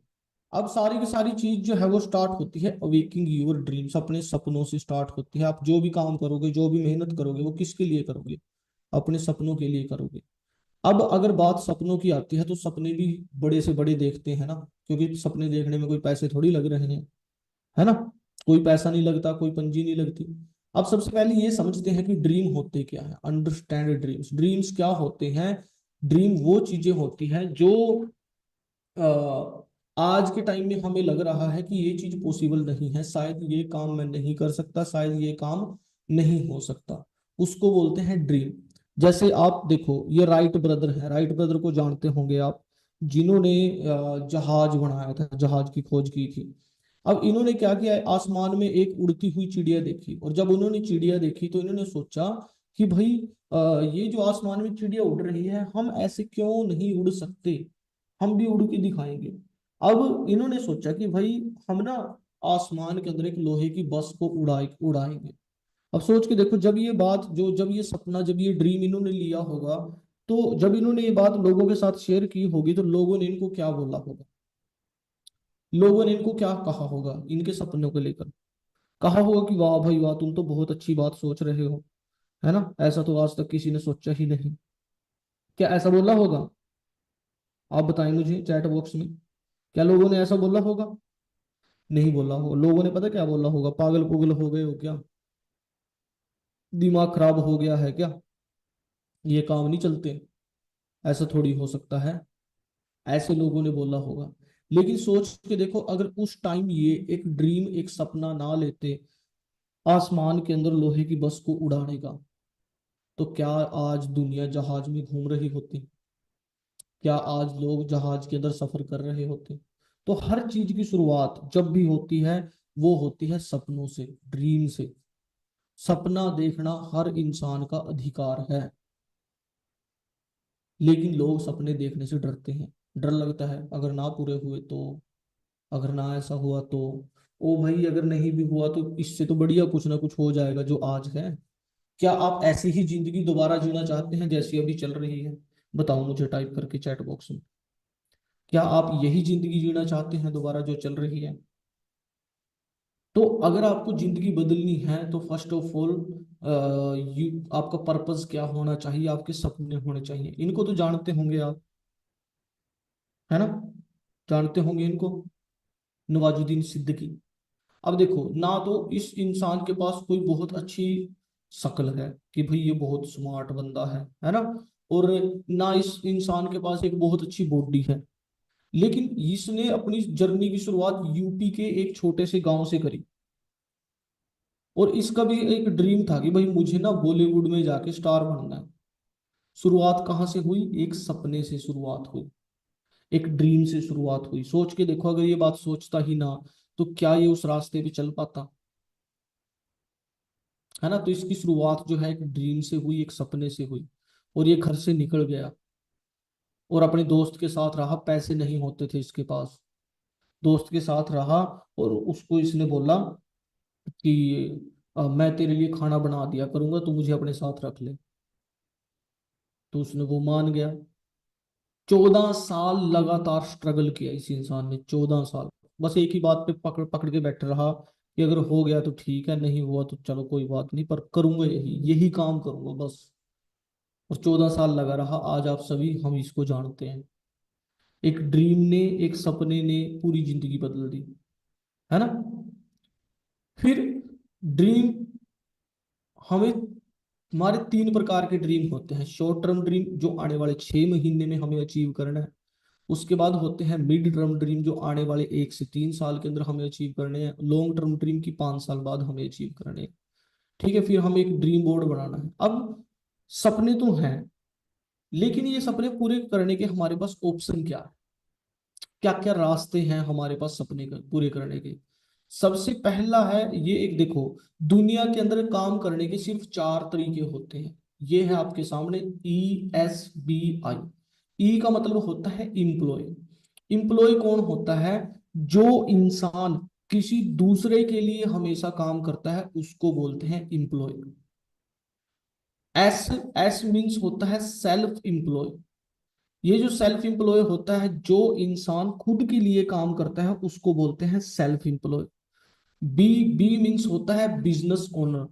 अब सारी की सारी चीज जो है वो स्टार्ट होती है अवेकिंग योर ड्रीम्स, अपने सपनों से स्टार्ट होती है। आप जो भी काम करोगे, जो भी मेहनत करोगे, वो किसके लिए करोगे, अपने सपनों के लिए करोगे। अब अगर बात सपनों की आती है, तो सपने भी बड़े से बड़े देखते हैं ना, क्योंकि सपने देखने में कोई पैसे थोड़ी लग रहे हैं, है ना। कोई पैसा नहीं लगता, कोई पंजी नहीं लगती। अब सबसे पहले ये समझते हैं कि ड्रीम होते क्या है, अंडरस्टैंड ड्रीम्स। ड्रीम्स क्या होते हैं? ड्रीम वो चीजें होती हैं जो आज के टाइम में हमें लग रहा है कि ये चीज पॉसिबल नहीं है, शायद ये काम मैं नहीं कर सकता, शायद ये काम नहीं हो सकता, उसको बोलते हैं ड्रीम। जैसे आप देखो, ये राइट ब्रदर है, राइट ब्रदर को जानते होंगे आप, जिन्होंने जहाज बनाया था, जहाज की खोज की थी। अब इन्होंने क्या किया है, आसमान में एक उड़ती हुई चिड़िया देखी, और जब उन्होंने चिड़िया देखी तो इन्होंने सोचा कि भाई ये जो आसमान में चिड़िया उड़ रही है, हम ऐसे क्यों नहीं उड़ सकते, हम भी उड़ के दिखाएंगे। अब इन्होंने सोचा कि भाई हम ना आसमान के अंदर एक लोहे की बस को उड़ाएंगे। अब सोच के देखो, जब ये बात जो जब ये सपना, जब ये ड्रीम इन्होंने लिया होगा, तो जब इन्होंने ये बात लोगों के साथ शेयर की होगी, तो लोगों ने इनको क्या बोला होगा, लोगों ने इनको क्या कहा होगा, इनके सपनों को लेकर कहा होगा कि वाह भाई वाह, तुम तो बहुत अच्छी बात सोच रहे हो, है ना, ऐसा तो आज तक किसी ने सोचा ही नहीं। क्या ऐसा बोला होगा? आप बताएं मुझे चैट बॉक्स में, क्या लोगों ने ऐसा बोला होगा? नहीं बोला हो लोगों ने, पता क्या बोला होगा? पागल पुगल हो गए हो क्या? दिमाग खराब हो गया है क्या? ये काम नहीं चलते, ऐसा थोड़ी हो सकता है। ऐसे लोगों ने बोला होगा। लेकिन सोच के देखो, अगर उस टाइम ये एक ड्रीम, एक सपना ना लेते आसमान के अंदर लोहे की बस को उड़ाने का, तो क्या आज दुनिया जहाज में घूम रही होती? क्या आज लोग जहाज के अंदर सफर कर रहे होते? तो हर चीज की शुरुआत जब भी होती है, वो होती है सपनों से, ड्रीम से। सपना देखना हर इंसान का अधिकार है, लेकिन लोग सपने देखने से डरते हैं। डर लगता है अगर ना पूरे हुए तो, अगर ना ऐसा हुआ तो, ओ भाई अगर नहीं भी हुआ तो इससे तो बढ़िया कुछ ना कुछ हो जाएगा जो आज है। क्या आप ऐसी ही जिंदगी दोबारा जीना चाहते हैं जैसी अभी चल रही है? बताओ मुझे टाइप करके चैट बॉक्स में। क्या आप यही जिंदगी जीना चाहते हैं दोबारा जो चल रही है? तो अगर आपको जिंदगी बदलनी है तो फर्स्ट ऑफ ऑल यू, आपका पर्पस क्या होना चाहिए? आपके सपने होने चाहिए। इनको तो जानते होंगे आप, है ना? जानते होंगे इनको, नवाजुद्दीन सिद्दीकी। अब देखो ना, तो इस इंसान के पास कोई बहुत अच्छी शक्ल है कि भाई ये बहुत स्मार्ट बंदा है ना? और ना इस इंसान के पास एक बहुत अच्छी बॉडी है। लेकिन इसने अपनी जर्नी की शुरुआत यूपी के एक छोटे से गांव से करी। और इसका भी एक ड्रीम था कि भाई मुझे ना बॉलीवुड में जाके स्टार बनना है। शुरुआत कहाँ से हुई? एक सपने से शुरुआत हुई, एक ड्रीम से शुरुआत हुई। सोच के देखो, अगर ये बात सोचता ही ना, तो क्या ये उस रास्ते पे चल पाता? है ना? तो इसकी शुरुआत जो है एक ड्रीम से हुई, एक सपने से हुई। और ये घर से निकल गया और अपने दोस्त के साथ रहा। पैसे नहीं होते थे इसके पास, दोस्त के साथ रहा। और उसको इसने बोला कि मैं तेरे लिए खाना बना दिया करूंगा, तू मुझे अपने साथ रख ले। तो उसने वो मान गया। 14 साल लगातार स्ट्रगल किया इस इंसान ने, 14 साल। बस एक ही बात पे पकड़ पकड़ के बैठे रहा कि अगर हो गया तो ठीक है, नहीं हुआ तो चलो कोई बात नहीं, पर करूंगा यही यही काम करूंगा बस। और 14 साल लगा रहा। आज आप सभी हम इसको जानते हैं। एक ड्रीम ने, एक सपने ने पूरी जिंदगी बदल दी, है ना? फिर ड्रीम, हमें, हमारे 3 प्रकार के ड्रीम होते हैं। शॉर्ट टर्म ड्रीम जो आने वाले 6 महीने में हमें अचीव करना है। उसके बाद होते हैं मिड टर्म ड्रीम जो आने वाले 1 से 3 साल के अंदर हमें अचीव करने हैं। लॉन्ग टर्म ड्रीम की 5 साल बाद हमें अचीव करने हैं। ठीक है, फिर हमें एक ड्रीम बोर्ड बनाना है। अब सपने तो हैं, लेकिन ये सपने पूरे करने के हमारे पास ऑप्शन क्या है? क्या क्या रास्ते हैं हमारे पास सपने पूरे करने के? सबसे पहला है ये, एक देखो, दुनिया के अंदर काम करने के सिर्फ 4 तरीके होते हैं। ये है आपके सामने, ESBI। ई का मतलब होता है इम्प्लॉय। इम्प्लॉय कौन होता है? जो इंसान किसी दूसरे के लिए हमेशा काम करता है उसको बोलते हैं इम्प्लॉय। एस, एस मीन्स होता है सेल्फ एम्प्लॉय। ये जो सेल्फ एम्प्लॉय होता है, जो इंसान खुद के लिए काम करता है उसको बोलते हैं self employ. B, B means होता है बिजनेस ओनर।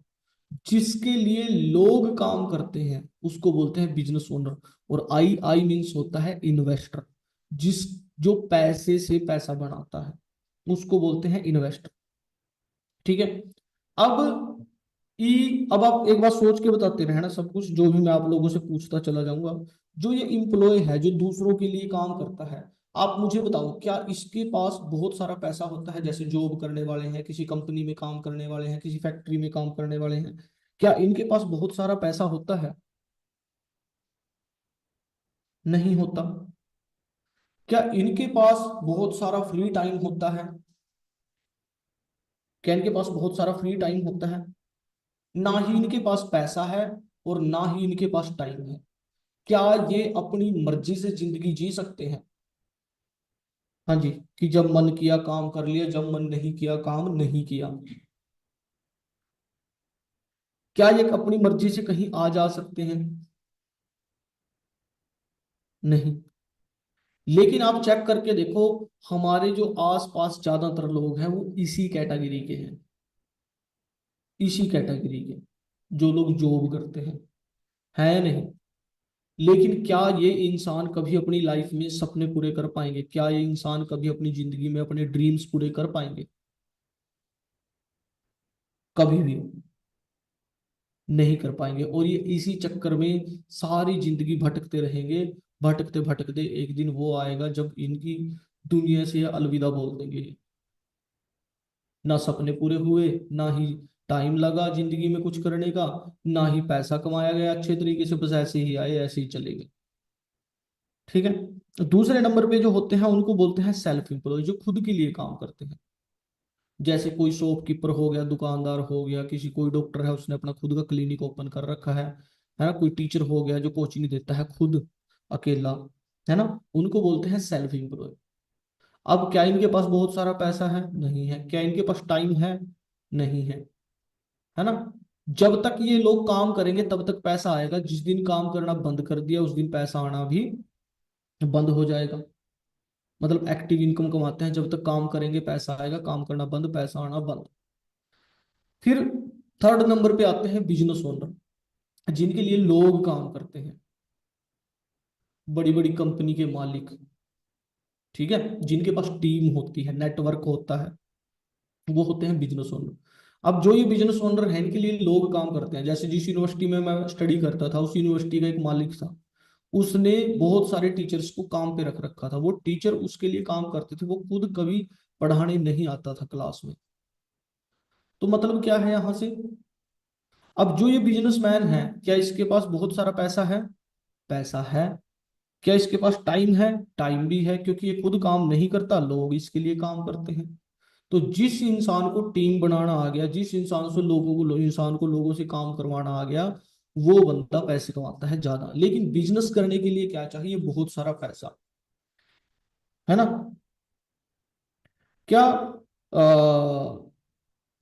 जिसके लिए लोग काम करते हैं उसको बोलते हैं बिजनेस ओनर। और आई, आई मीन्स होता है इन्वेस्टर। जिस, जो पैसे से पैसा बनाता है उसको बोलते हैं इन्वेस्टर। ठीक है। अब अब आप एक बार सोच के बताते रहना सब कुछ जो भी मैं आप लोगों से पूछता चला जाऊंगा। जो ये इम्प्लॉय है जो दूसरों के लिए काम करता है, आप मुझे बताओ क्या इसके पास बहुत सारा पैसा होता है? जैसे जॉब करने वाले हैं, किसी कंपनी में काम करने वाले हैं, किसी फैक्ट्री में काम करने वाले हैं, क्या इनके पास बहुत सारा पैसा होता है? नहीं होता। क्या इनके पास बहुत सारा फ्री टाइम होता है? क्या इनके पास बहुत सारा फ्री टाइम होता है? ना ही इनके पास पैसा है और ना ही इनके पास टाइम है। क्या ये अपनी मर्जी से जिंदगी जी सकते हैं? हाँ जी, कि जब मन किया काम कर लिया, जब मन नहीं किया काम नहीं किया। क्या ये अपनी मर्जी से कहीं आ जा सकते हैं? नहीं। लेकिन आप चेक करके देखो, हमारे जो आसपास ज्यादातर लोग हैं वो इसी कैटेगरी के हैं, इसी कैटेगरी के, जो लोग जॉब करते हैं, है या नहीं? लेकिन क्या ये इंसान कभी अपनी लाइफ में सपने पूरे कर पाएंगे? क्या ये इंसान कभी अपनी जिंदगी में अपने ड्रीम्स पूरे कर पाएंगे? कभी भी नहीं कर पाएंगे। और ये इसी चक्कर में सारी जिंदगी भटकते रहेंगे। भटकते भटकते एक दिन वो आएगा जब इनकी दुनिया से अलविदा बोल देंगे। ना सपने पूरे हुए, ना ही टाइम लगा जिंदगी में कुछ करने का, ना ही पैसा कमाया गया अच्छे तरीके से, बस ऐसे ही आए ऐसे ही चले गए। ठीक है। तो दूसरे नंबर पे जो होते हैं उनको बोलते हैं सेल्फ एम्प्लॉय, जो खुद के लिए काम करते हैं। जैसे कोई शॉपकीपर हो गया, दुकानदार हो गया, किसी कोई डॉक्टर है उसने अपना खुद का क्लिनिक ओपन कर रखा है ना? कोई टीचर हो गया जो कोचिंग देता है खुद अकेला, है ना? उनको बोलते हैं सेल्फ एम्प्लॉय। अब क्या इनके पास बहुत सारा पैसा है? नहीं है। क्या इनके पास टाइम है? नहीं है। है ना? जब तक ये लोग काम करेंगे तब तक पैसा आएगा। जिस दिन काम करना बंद कर दिया उस दिन पैसा आना भी बंद हो जाएगा। मतलब एक्टिव इनकम कमाते हैं, जब तक काम करेंगे पैसा आएगा, काम करना बंद पैसा आना बंद। फिर थर्ड नंबर पे आते हैं बिजनेस ओनर, जिनके लिए लोग काम करते हैं, बड़ी बड़ी कंपनी के मालिक। ठीक है। जिनके पास टीम होती है, नेटवर्क होता है, वो होते हैं बिजनेस ओनर। अब जो ये बिजनेस ओनर है इनके लिए लोग काम करते हैं। जैसे जिस यूनिवर्सिटी में मैं स्टडी करता था उस यूनिवर्सिटी का एक मालिक था, उसने बहुत सारे टीचर्स को काम पे रख रखा था। वो टीचर उसके लिए काम करते थे, वो खुद कभी पढ़ाने नहीं आता था क्लास में। तो मतलब क्या है यहां से? अब जो ये बिजनेसमैन है, क्या इसके पास बहुत सारा पैसा है? पैसा है। क्या इसके पास टाइम है? टाइम भी है, क्योंकि ये खुद काम नहीं करता, लोग इसके लिए काम करते हैं। तो जिस इंसान को टीम बनाना आ गया, जिस इंसान को लोगों से काम करवाना आ गया, वो बंदा पैसे कमाता है ज्यादा। लेकिन बिजनेस करने के लिए क्या चाहिए? बहुत सारा पैसा। है ना? क्या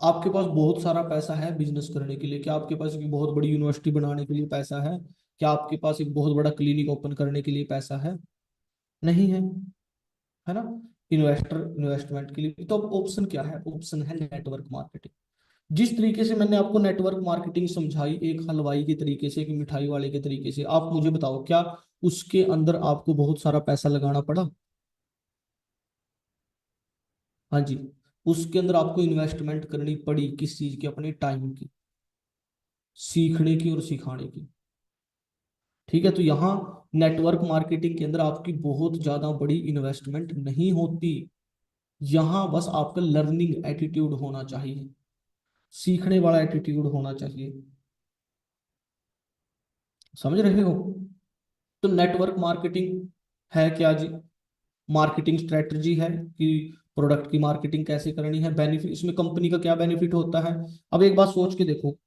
आपके पास बहुत सारा पैसा है बिजनेस करने के लिए? क्या आपके पास एक बहुत बड़ी यूनिवर्सिटी बनाने के लिए पैसा है? क्या आपके पास एक बहुत बड़ा क्लिनिक ओपन करने के लिए पैसा है? नहीं है। है ना? इन्वेस्टमेंट के लिए तो ऑप्शन क्या है? ऑप्शन है नेटवर्क मार्केटिंग। जिस तरीके से मैंने आपको नेटवर्क मार्केटिंग समझाई, एक हलवाई के तरीके से, एक मिठाई वाले के तरीके से, आप मुझे बताओ क्या उसके अंदर आपको बहुत सारा पैसा लगाना पड़ा? हाँ जी। उसके अंदर आपको इन्वेस्टमेंट करनी पड़ी किस चीज की? अपने टाइम की, सीखने की और सिखाने की। ठीक है। तो यहाँ नेटवर्क मार्केटिंग के अंदर आपकी बहुत ज्यादा बड़ी इन्वेस्टमेंट नहीं होती। यहाँ बस आपका लर्निंग एटीट्यूड होना चाहिए, सीखने वाला एटीट्यूड होना चाहिए। समझ रहे हो? तो नेटवर्क मार्केटिंग है क्या जी? मार्केटिंग स्ट्रेटजी है कि प्रोडक्ट की मार्केटिंग कैसे करनी है। बेनिफिट इसमें कंपनी का क्या बेनिफिट होता है? अब एक बात सोच के देखो,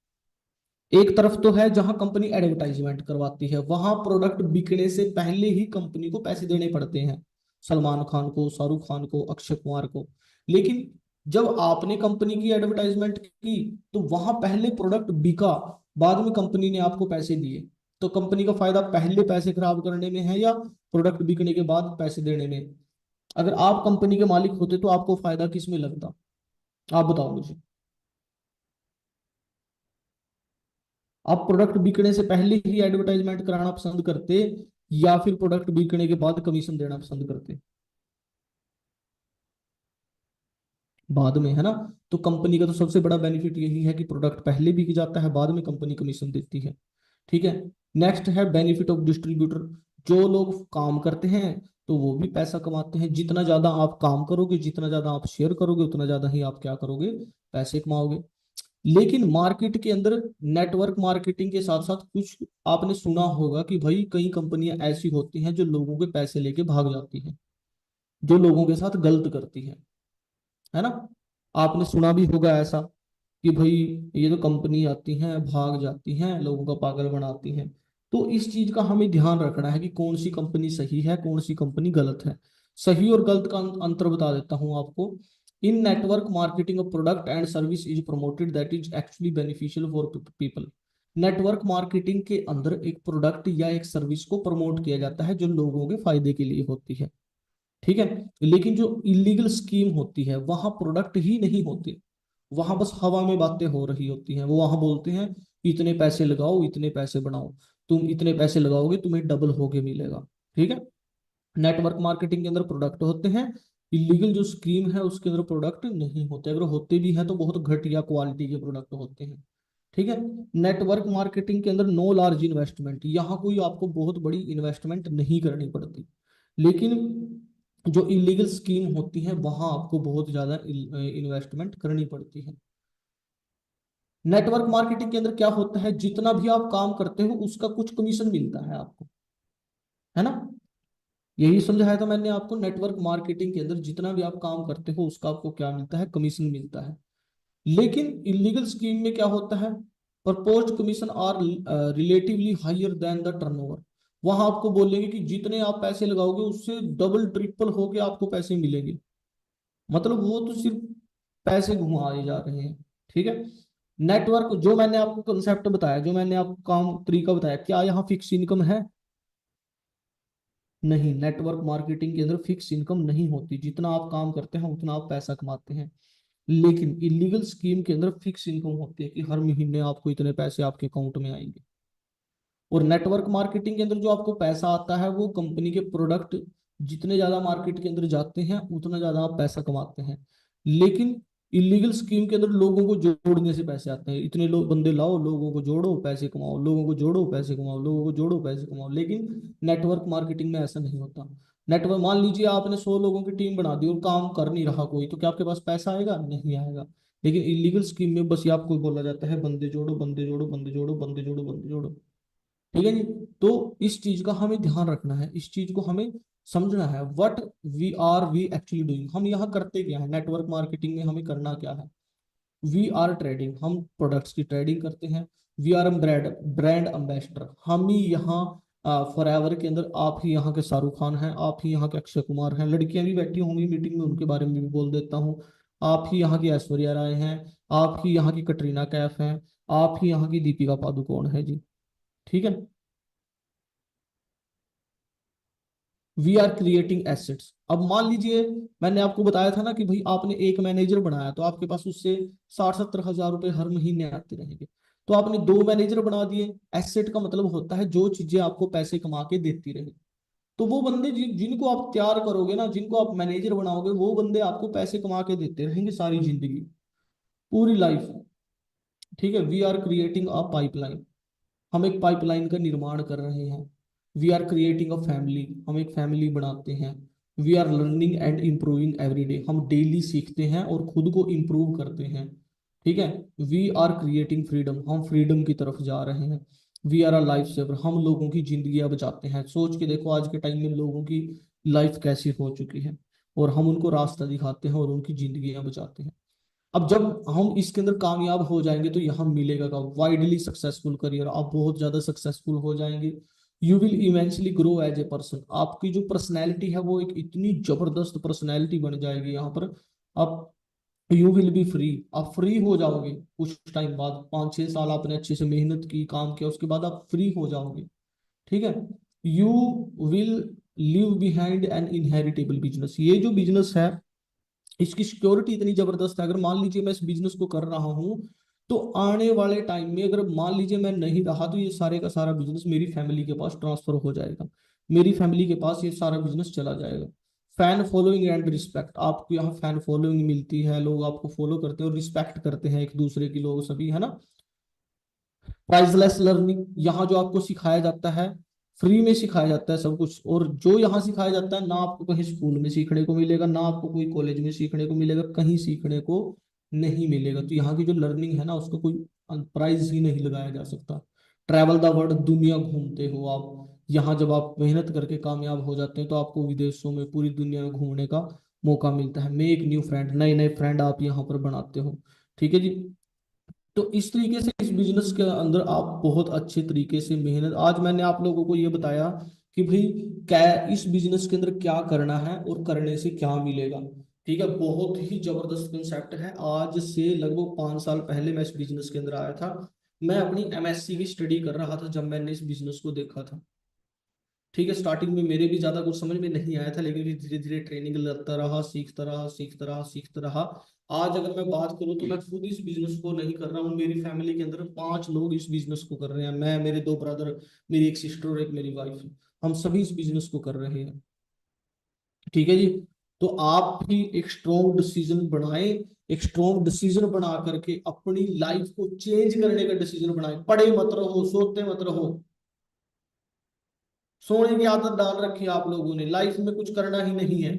एक तरफ तो है जहां कंपनी एडवर्टाइजमेंट करवाती है, वहां प्रोडक्ट बिकने से पहले ही कंपनी को पैसे देने पड़ते हैं, सलमान खान को, शाहरुख खान को, अक्षय कुमार को। लेकिन जब आपने कंपनी की एडवर्टाइजमेंट की तो वहां पहले प्रोडक्ट बिका, बाद में कंपनी ने आपको पैसे दिए। तो कंपनी का फायदा पहले पैसे खराब करने में है या प्रोडक्ट बिकने के बाद पैसे देने में? अगर आप कंपनी के मालिक होते तो आपको फायदा किस में लगता? आप बताओ मुझे। आप प्रोडक्ट बिकने से पहले ही एडवर्टाइजमेंट कराना पसंद करते या फिर प्रोडक्ट बिकने के बाद कमीशन देना पसंद करते? बाद में, है ना? तो कंपनी का तो सबसे बड़ा बेनिफिट यही है कि प्रोडक्ट पहले बिक जाता है, बाद में कंपनी कमीशन देती है। ठीक है। नेक्स्ट है बेनिफिट ऑफ डिस्ट्रीब्यूटर। जो लोग काम करते हैं तो वो भी पैसा कमाते हैं। जितना ज्यादा आप काम करोगे, जितना ज्यादा आप शेयर करोगे, उतना ज्यादा ही आप क्या करोगे? पैसे कमाओगे। लेकिन मार्केट के अंदर नेटवर्क मार्केटिंग के साथ साथ कुछ आपने सुना होगा कि भाई कई कंपनियां ऐसी होती हैं जो लोगों के पैसे लेके भाग जाती हैं, जो लोगों के साथ गलत करती हैं। है ना? आपने सुना भी होगा ऐसा कि भाई ये तो कंपनी आती हैं भाग जाती हैं, लोगों का पागल बनाती हैं। तो इस चीज का हमें ध्यान रखना है कि कौन सी कंपनी सही है, कौन सी कंपनी गलत है। सही और गलत का अंतर बता देता हूं आपको। In network marketing a product and service is promoted that is actually beneficial for people. Network marketing के अंदर एक प्रोडक्ट या एक सर्विस को प्रमोट किया जाता है जो लोगों के फायदे के लिए होती है। ठीक है। लेकिन जो इलीगल स्कीम होती है वहां प्रोडक्ट ही नहीं होते, वहां बस हवा में बातें हो रही होती हैं। वो वहां बोलते हैं इतने पैसे लगाओ, इतने पैसे बनाओ। तुम इतने पैसे लगाओगे तुम्हें डबल होके मिलेगा। ठीक है। नेटवर्क मार्केटिंग के अंदर प्रोडक्ट होते हैं, इलीगल जो स्कीम है उसके अंदर प्रोडक्ट नहीं होते, अगर होते भी हैं तो बहुत घटिया क्वालिटी के प्रोडक्ट होते हैं। ठीक है। नेटवर्क मार्केटिंग के अंदर नो लार्ज इन्वेस्टमेंट, यहाँ कोई आपको बहुत बड़ी इन्वेस्टमेंट नहीं करनी पड़ती, लेकिन जो इलीगल स्कीम होती है वहां आपको बहुत ज्यादा इन्वेस्टमेंट करनी पड़ती है। नेटवर्क मार्केटिंग के अंदर क्या होता है, जितना भी आप काम करते हो उसका कुछ कमीशन मिलता है आपको, है ना। यही समझाया था मैंने आपको, नेटवर्क मार्केटिंग के अंदर जितना भी आप काम करते हो उसका आपको क्या मिलता है, कमीशन मिलता है। लेकिन इलीगल स्कीम में क्या होता है, proposed commission are relatively higher than the turnover. वहां आपको बोलेंगे कि जितने आप पैसे लगाओगे उससे डबल ट्रिपल होके आपको पैसे मिलेंगे, मतलब वो तो सिर्फ पैसे घुमाए जा रहे हैं। ठीक है। नेटवर्क जो मैंने आपको कंसेप्ट बताया, जो मैंने आपको काम तरीका बताया, क्या यहाँ फिक्स इनकम है? नहीं, नेटवर्क मार्केटिंग के अंदर फिक्स इनकम नहीं होती, जितना आप काम करते हैं उतना आप पैसा कमाते हैं। लेकिन इलीगल स्कीम के अंदर फिक्स इनकम होती है कि हर महीने आपको इतने पैसे आपके अकाउंट में आएंगे। और नेटवर्क मार्केटिंग के अंदर जो आपको पैसा आता है वो कंपनी के प्रोडक्ट जितने ज्यादा मार्केट के अंदर जाते हैं उतना ज्यादा आप पैसा कमाते हैं। लेकिन इलीगल स्कीम के अंदर लोगों को जोड़ने से पैसे आते हैं, इतने लोग बंदे लाओ, लोगों को जोड़ो पैसे कमाओ, लोगों को जोड़ो पैसे कमाओ, लोगों को जोड़ो पैसे कमाओ। लेकिन नेटवर्क मार्केटिंग में ऐसा नहीं होता। नेटवर्क, मान लीजिए आपने 100 लोगों की टीम बना दी और काम कर नहीं रहा कोई, तो क्या आपके पास पैसा आएगा? नहीं आएगा। लेकिन इलीगल स्कीम में बस ये आपको बोला जाता है बंदे जोड़ो, बंदे जोड़ो, बंदे जोड़ो, बंदे जोड़ो, बंदे जोड़ो। ठीक है जी। तो इस चीज का हमें ध्यान रखना है, इस चीज को हमें समझना है, व्हाट वी एक्चुअली डूइंग, हम यहाँ करते क्या है, नेटवर्क मार्केटिंग में हमें करना क्या है। वी आर ट्रेडिंग, हम प्रोडक्ट्स की ट्रेडिंग करते हैं। We are brand brand ambassador, हम ही यहाँ फॉर एवर के अंदर आप ही यहाँ के शाहरुख खान हैं, आप ही यहाँ के अक्षय कुमार हैं, लड़कियां भी बैठी होंगी मीटिंग में उनके बारे में भी बोल देता हूँ। आप ही यहाँ की ऐश्वर्या राय हैं, आप ही यहाँ की कटरीना कैफ हैं, आप ही यहाँ की दीपिका पादुकोण है जी। ठीक है। We are creating assets. अब मान लीजिए मैंने आपको बताया था ना कि भाई आपने एक मैनेजर बनाया तो आपके पास उससे 60-70 हजार रुपए हर महीने आते रहेंगे। तो आपने 2 मैनेजर बना दिए। एसेट का मतलब होता है जो चीजें आपको पैसे कमा के देती रहे। तो वो बंदे जिनको आप तैयार करोगे ना, जिनको आप मैनेजर बनाओगे, वो बंदे आपको पैसे कमा के देते रहेंगे सारी जिंदगी, पूरी लाइफ। ठीक है। We are creating a pipeline, हम एक पाइपलाइन का निर्माण कर रहे हैं। We are creating a family, हम एक फैमिली बनाते हैं। We are learning and improving every day, हम डेली सीखते हैं और खुद को इम्प्रूव करते हैं। ठीक है। वी आर क्रिएटिंग फ्रीडम, हम फ्रीडम की तरफ जा रहे हैं। We are a life saver, हम लोगों की जिंदगियां बचाते हैं। सोच के देखो आज के टाइम में लोगों की लाइफ कैसी हो चुकी है, और हम उनको रास्ता दिखाते हैं और उनकी जिंदगियां बचाते हैं। अब जब हम इसके अंदर कामयाब हो जाएंगे तो यहाँ मिलेगा का वाइडली सक्सेसफुल करियर, आप बहुत ज्यादा सक्सेसफुल हो जाएंगे। You will eventually grow as a person, आपकी जो पर्सनैलिटी है वो एक इतनी जबरदस्त पर्सनैलिटी बन जाएगी यहाँ पर। आप, यू विल बी फ्री, आप फ्री हो जाओगे कुछ टाइम बाद, 5-6 साल आपने अच्छे से मेहनत की, काम किया, उसके बाद आप फ्री हो जाओगे। ठीक है। You will live behind an inheritable business, ये जो बिजनेस है इसकी सिक्योरिटी इतनी जबरदस्त है, अगर मान लीजिए मैं इस बिजनेस को कर रहा हूँ तो आने वाले टाइम में अगर मान लीजिए मैं नहीं रहा तो ये सारे का सारा बिजनेस मेरी फैमिली के पास ट्रांसफर हो जाएगा, मेरी फैमिली के पास ये सारा बिजनेस चला जाएगा। फैन फॉलोइंग एंड रिस्पेक्ट, आपको यहाँ फैन फॉलोइंग मिलती है, लोग आपको फॉलो करते हैं और रिस्पेक्ट करते हैं एक दूसरे की, लोग सभी, है ना। प्राइसलेस लर्निंग, यहाँ जो आपको सिखाया जाता है फ्री में सिखाया जाता है सब कुछ, और जो यहाँ सिखाया जाता है ना आपको कहीं स्कूल में सीखने को मिलेगा, ना आपको कोई कॉलेज में सीखने को मिलेगा, कहीं सीखने को नहीं मिलेगा। तो यहाँ की जो लर्निंग है ना उसका कोई प्राइस ही नहीं लगाया जा सकता। ट्रैवल द वर्ल्ड, दुनिया घूमते हो आप, यहाँ जब आप मेहनत करके कामयाब हो जाते हैं तो आपको विदेशों में पूरी दुनिया में घूमने का मौका मिलता है। मेक न्यू फ्रेंड, नए नए फ्रेंड आप यहाँ पर बनाते हो। ठीक है जी। तो इस तरीके से इस बिजनेस के अंदर आप बहुत अच्छे तरीके से मेहनत, आज मैंने आप लोगों को ये बताया कि भाई क्या इस बिजनेस के अंदर क्या करना है और करने से क्या मिलेगा। ठीक है। बहुत ही जबरदस्त कंसेप्ट है। आज से लगभग 5 साल पहले मैं इस बिजनेस के अंदर आया था। मैं अपनी एमएससी की स्टडी कर रहा था जब मैंने इस बिजनेस को देखा था। ठीक है, स्टार्टिंग में मेरे भी ज्यादा कुछ समझ में नहीं आया था, लेकिन फिर धीरे धीरे ट्रेनिंग लेता रहा, सीखता रहा। आज अगर मैं बात करूँ तो मैं खुद इस बिजनेस को नहीं कर रहा हूँ, मेरी फैमिली के अंदर 5 लोग इस बिजनेस को कर रहे हैं। मैं, मेरे 2 ब्रदर, मेरी एक सिस्टर और एक मेरी वाइफ, हम सभी इस बिजनेस को कर रहे हैं। ठीक है जी। तो आप भी एक स्ट्रॉन्ग डिसीजन बनाएं, एक स्ट्रॉन्ग डिसीजन बना करके अपनी लाइफ को चेंज करने का डिसीजन बनाएं। पड़े मत रहो, सोते मत रहो। सोने की आदत डाल रखी है आप लोगों ने, लाइफ में कुछ करना ही नहीं है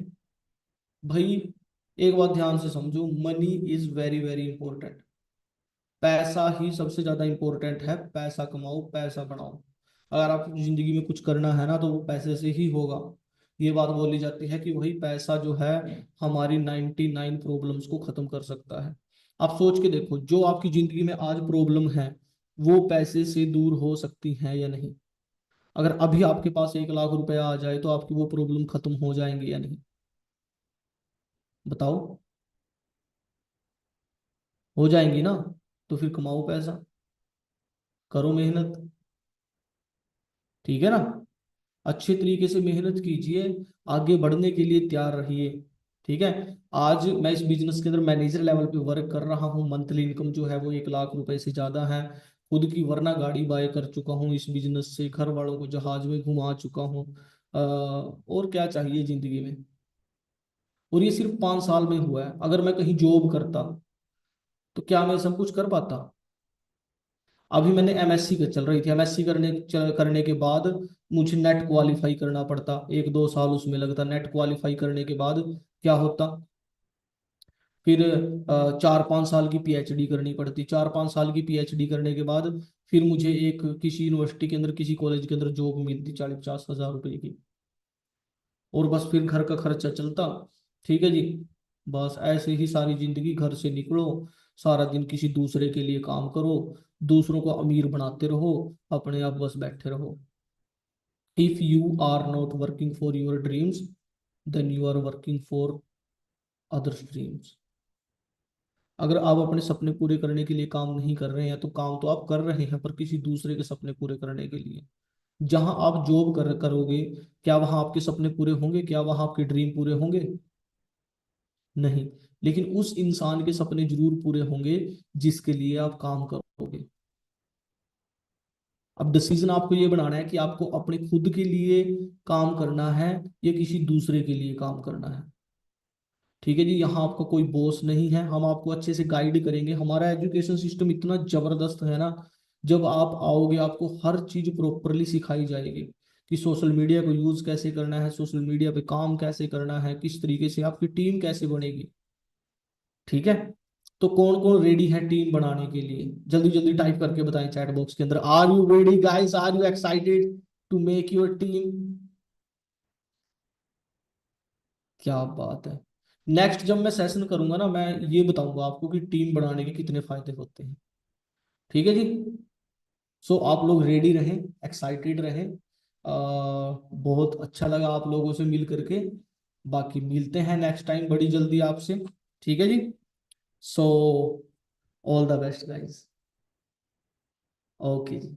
भाई। एक बात ध्यान से समझो, money is very very important. पैसा ही सबसे ज्यादा इंपॉर्टेंट है। पैसा कमाओ, पैसा बढ़ाओ। अगर आपको जिंदगी में कुछ करना है ना, तो वो पैसे से ही होगा। ये बात बोली जाती है कि वही पैसा जो है हमारी 99 प्रॉब्लम्स को खत्म कर सकता है। आप सोच के देखो, जो आपकी जिंदगी में आज प्रॉब्लम है, वो पैसे से दूर हो सकती है या नहीं? अगर अभी आपके पास 1 लाख रुपया आ जाए, तो आपकी वो प्रॉब्लम खत्म हो जाएंगे या नहीं? बताओ। हो जाएंगी ना? तो फिर कमाओ पैसा, करो मेहनत। ठीक है ना? अच्छे तरीके से मेहनत कीजिए, आगे बढ़ने के लिए तैयार रहिए। ठीक है। आज मैं इस बिजनेस के अंदर मैनेजर लेवल पे वर्क कर रहा हूँ। मंथली इनकम जो है वो 1 लाख रुपए से ज्यादा है। खुद की वरना गाड़ी बाय कर चुका हूँ इस बिजनेस से, घर वालों को जहाज में घुमा चुका हूँ। और क्या चाहिए जिंदगी में? और ये सिर्फ 5 साल में हुआ है। अगर मैं कहीं जॉब करता, तो क्या मैं सब कुछ कर पाता? अभी मैंने एमएससी कर चल रही थी, एमएससी करने के बाद मुझे नेट क्वालिफाई करना पड़ता, 1-2 साल उसमें लगता। नेट क्वालिफाई करने के बाद क्या होता? फिर 4-5 साल की पीएचडी करनी पड़ती। 4-5 साल की पीएचडी करने के बाद फिर मुझे एक किसी यूनिवर्सिटी के अंदर, किसी कॉलेज के अंदर जॉब मिलती 40-50 हज़ार रुपए की। और बस फिर घर का खर्चा चलता। ठीक है जी। बस ऐसे ही सारी जिंदगी, घर से निकलो, सारा दिन किसी दूसरे के लिए काम करो, दूसरों को अमीर बनाते रहो, अपने आप बस बैठे रहो। If you are not working for your dreams, then you are working for others dreams. अगर आप अपने सपने पूरे करने के लिए काम नहीं कर रहे हैं, तो काम तो आप कर रहे हैं, पर किसी दूसरे के सपने पूरे करने के लिए। जहां आप जॉब करोगे, क्या वहां आपके सपने पूरे होंगे? क्या वहां आपके ड्रीम पूरे होंगे? नहीं। लेकिन उस इंसान के सपने जरूर पूरे होंगे जिसके लिए आप काम करोगे। अब डिसीजन आपको ये बनाना है कि आपको अपने खुद के लिए काम करना है या किसी दूसरे के लिए काम करना है। ठीक है जी। यहाँ आपका कोई बॉस नहीं है, हम आपको अच्छे से गाइड करेंगे। हमारा एजुकेशन सिस्टम इतना जबरदस्त है ना, जब आप आओगे आपको हर चीज प्रॉपरली सिखाई जाएगी कि सोशल मीडिया को यूज कैसे करना है, सोशल मीडिया पे काम कैसे करना है, किस तरीके से आपकी टीम कैसे बनेगी। ठीक है। तो कौन कौन रेडी है टीम बनाने के लिए? जल्दी जल्दी टाइप करके बताएं चैट बॉक्स के अंदर। Are you ready guys? Are you excited to make your team? क्या बात है। नेक्स्ट जब मैं सेशन करूंगा ना, मैं ये बताऊंगा आपको कि टीम बनाने के कितने फायदे होते हैं। ठीक है जी। सो आप लोग रेडी रहें, एक्साइटेड रहें। बहुत अच्छा लगा आप लोगों से मिल करके। बाकी मिलते हैं नेक्स्ट टाइम बड़ी जल्दी आपसे। ठीक है जी। So all the best guys. Okay ji.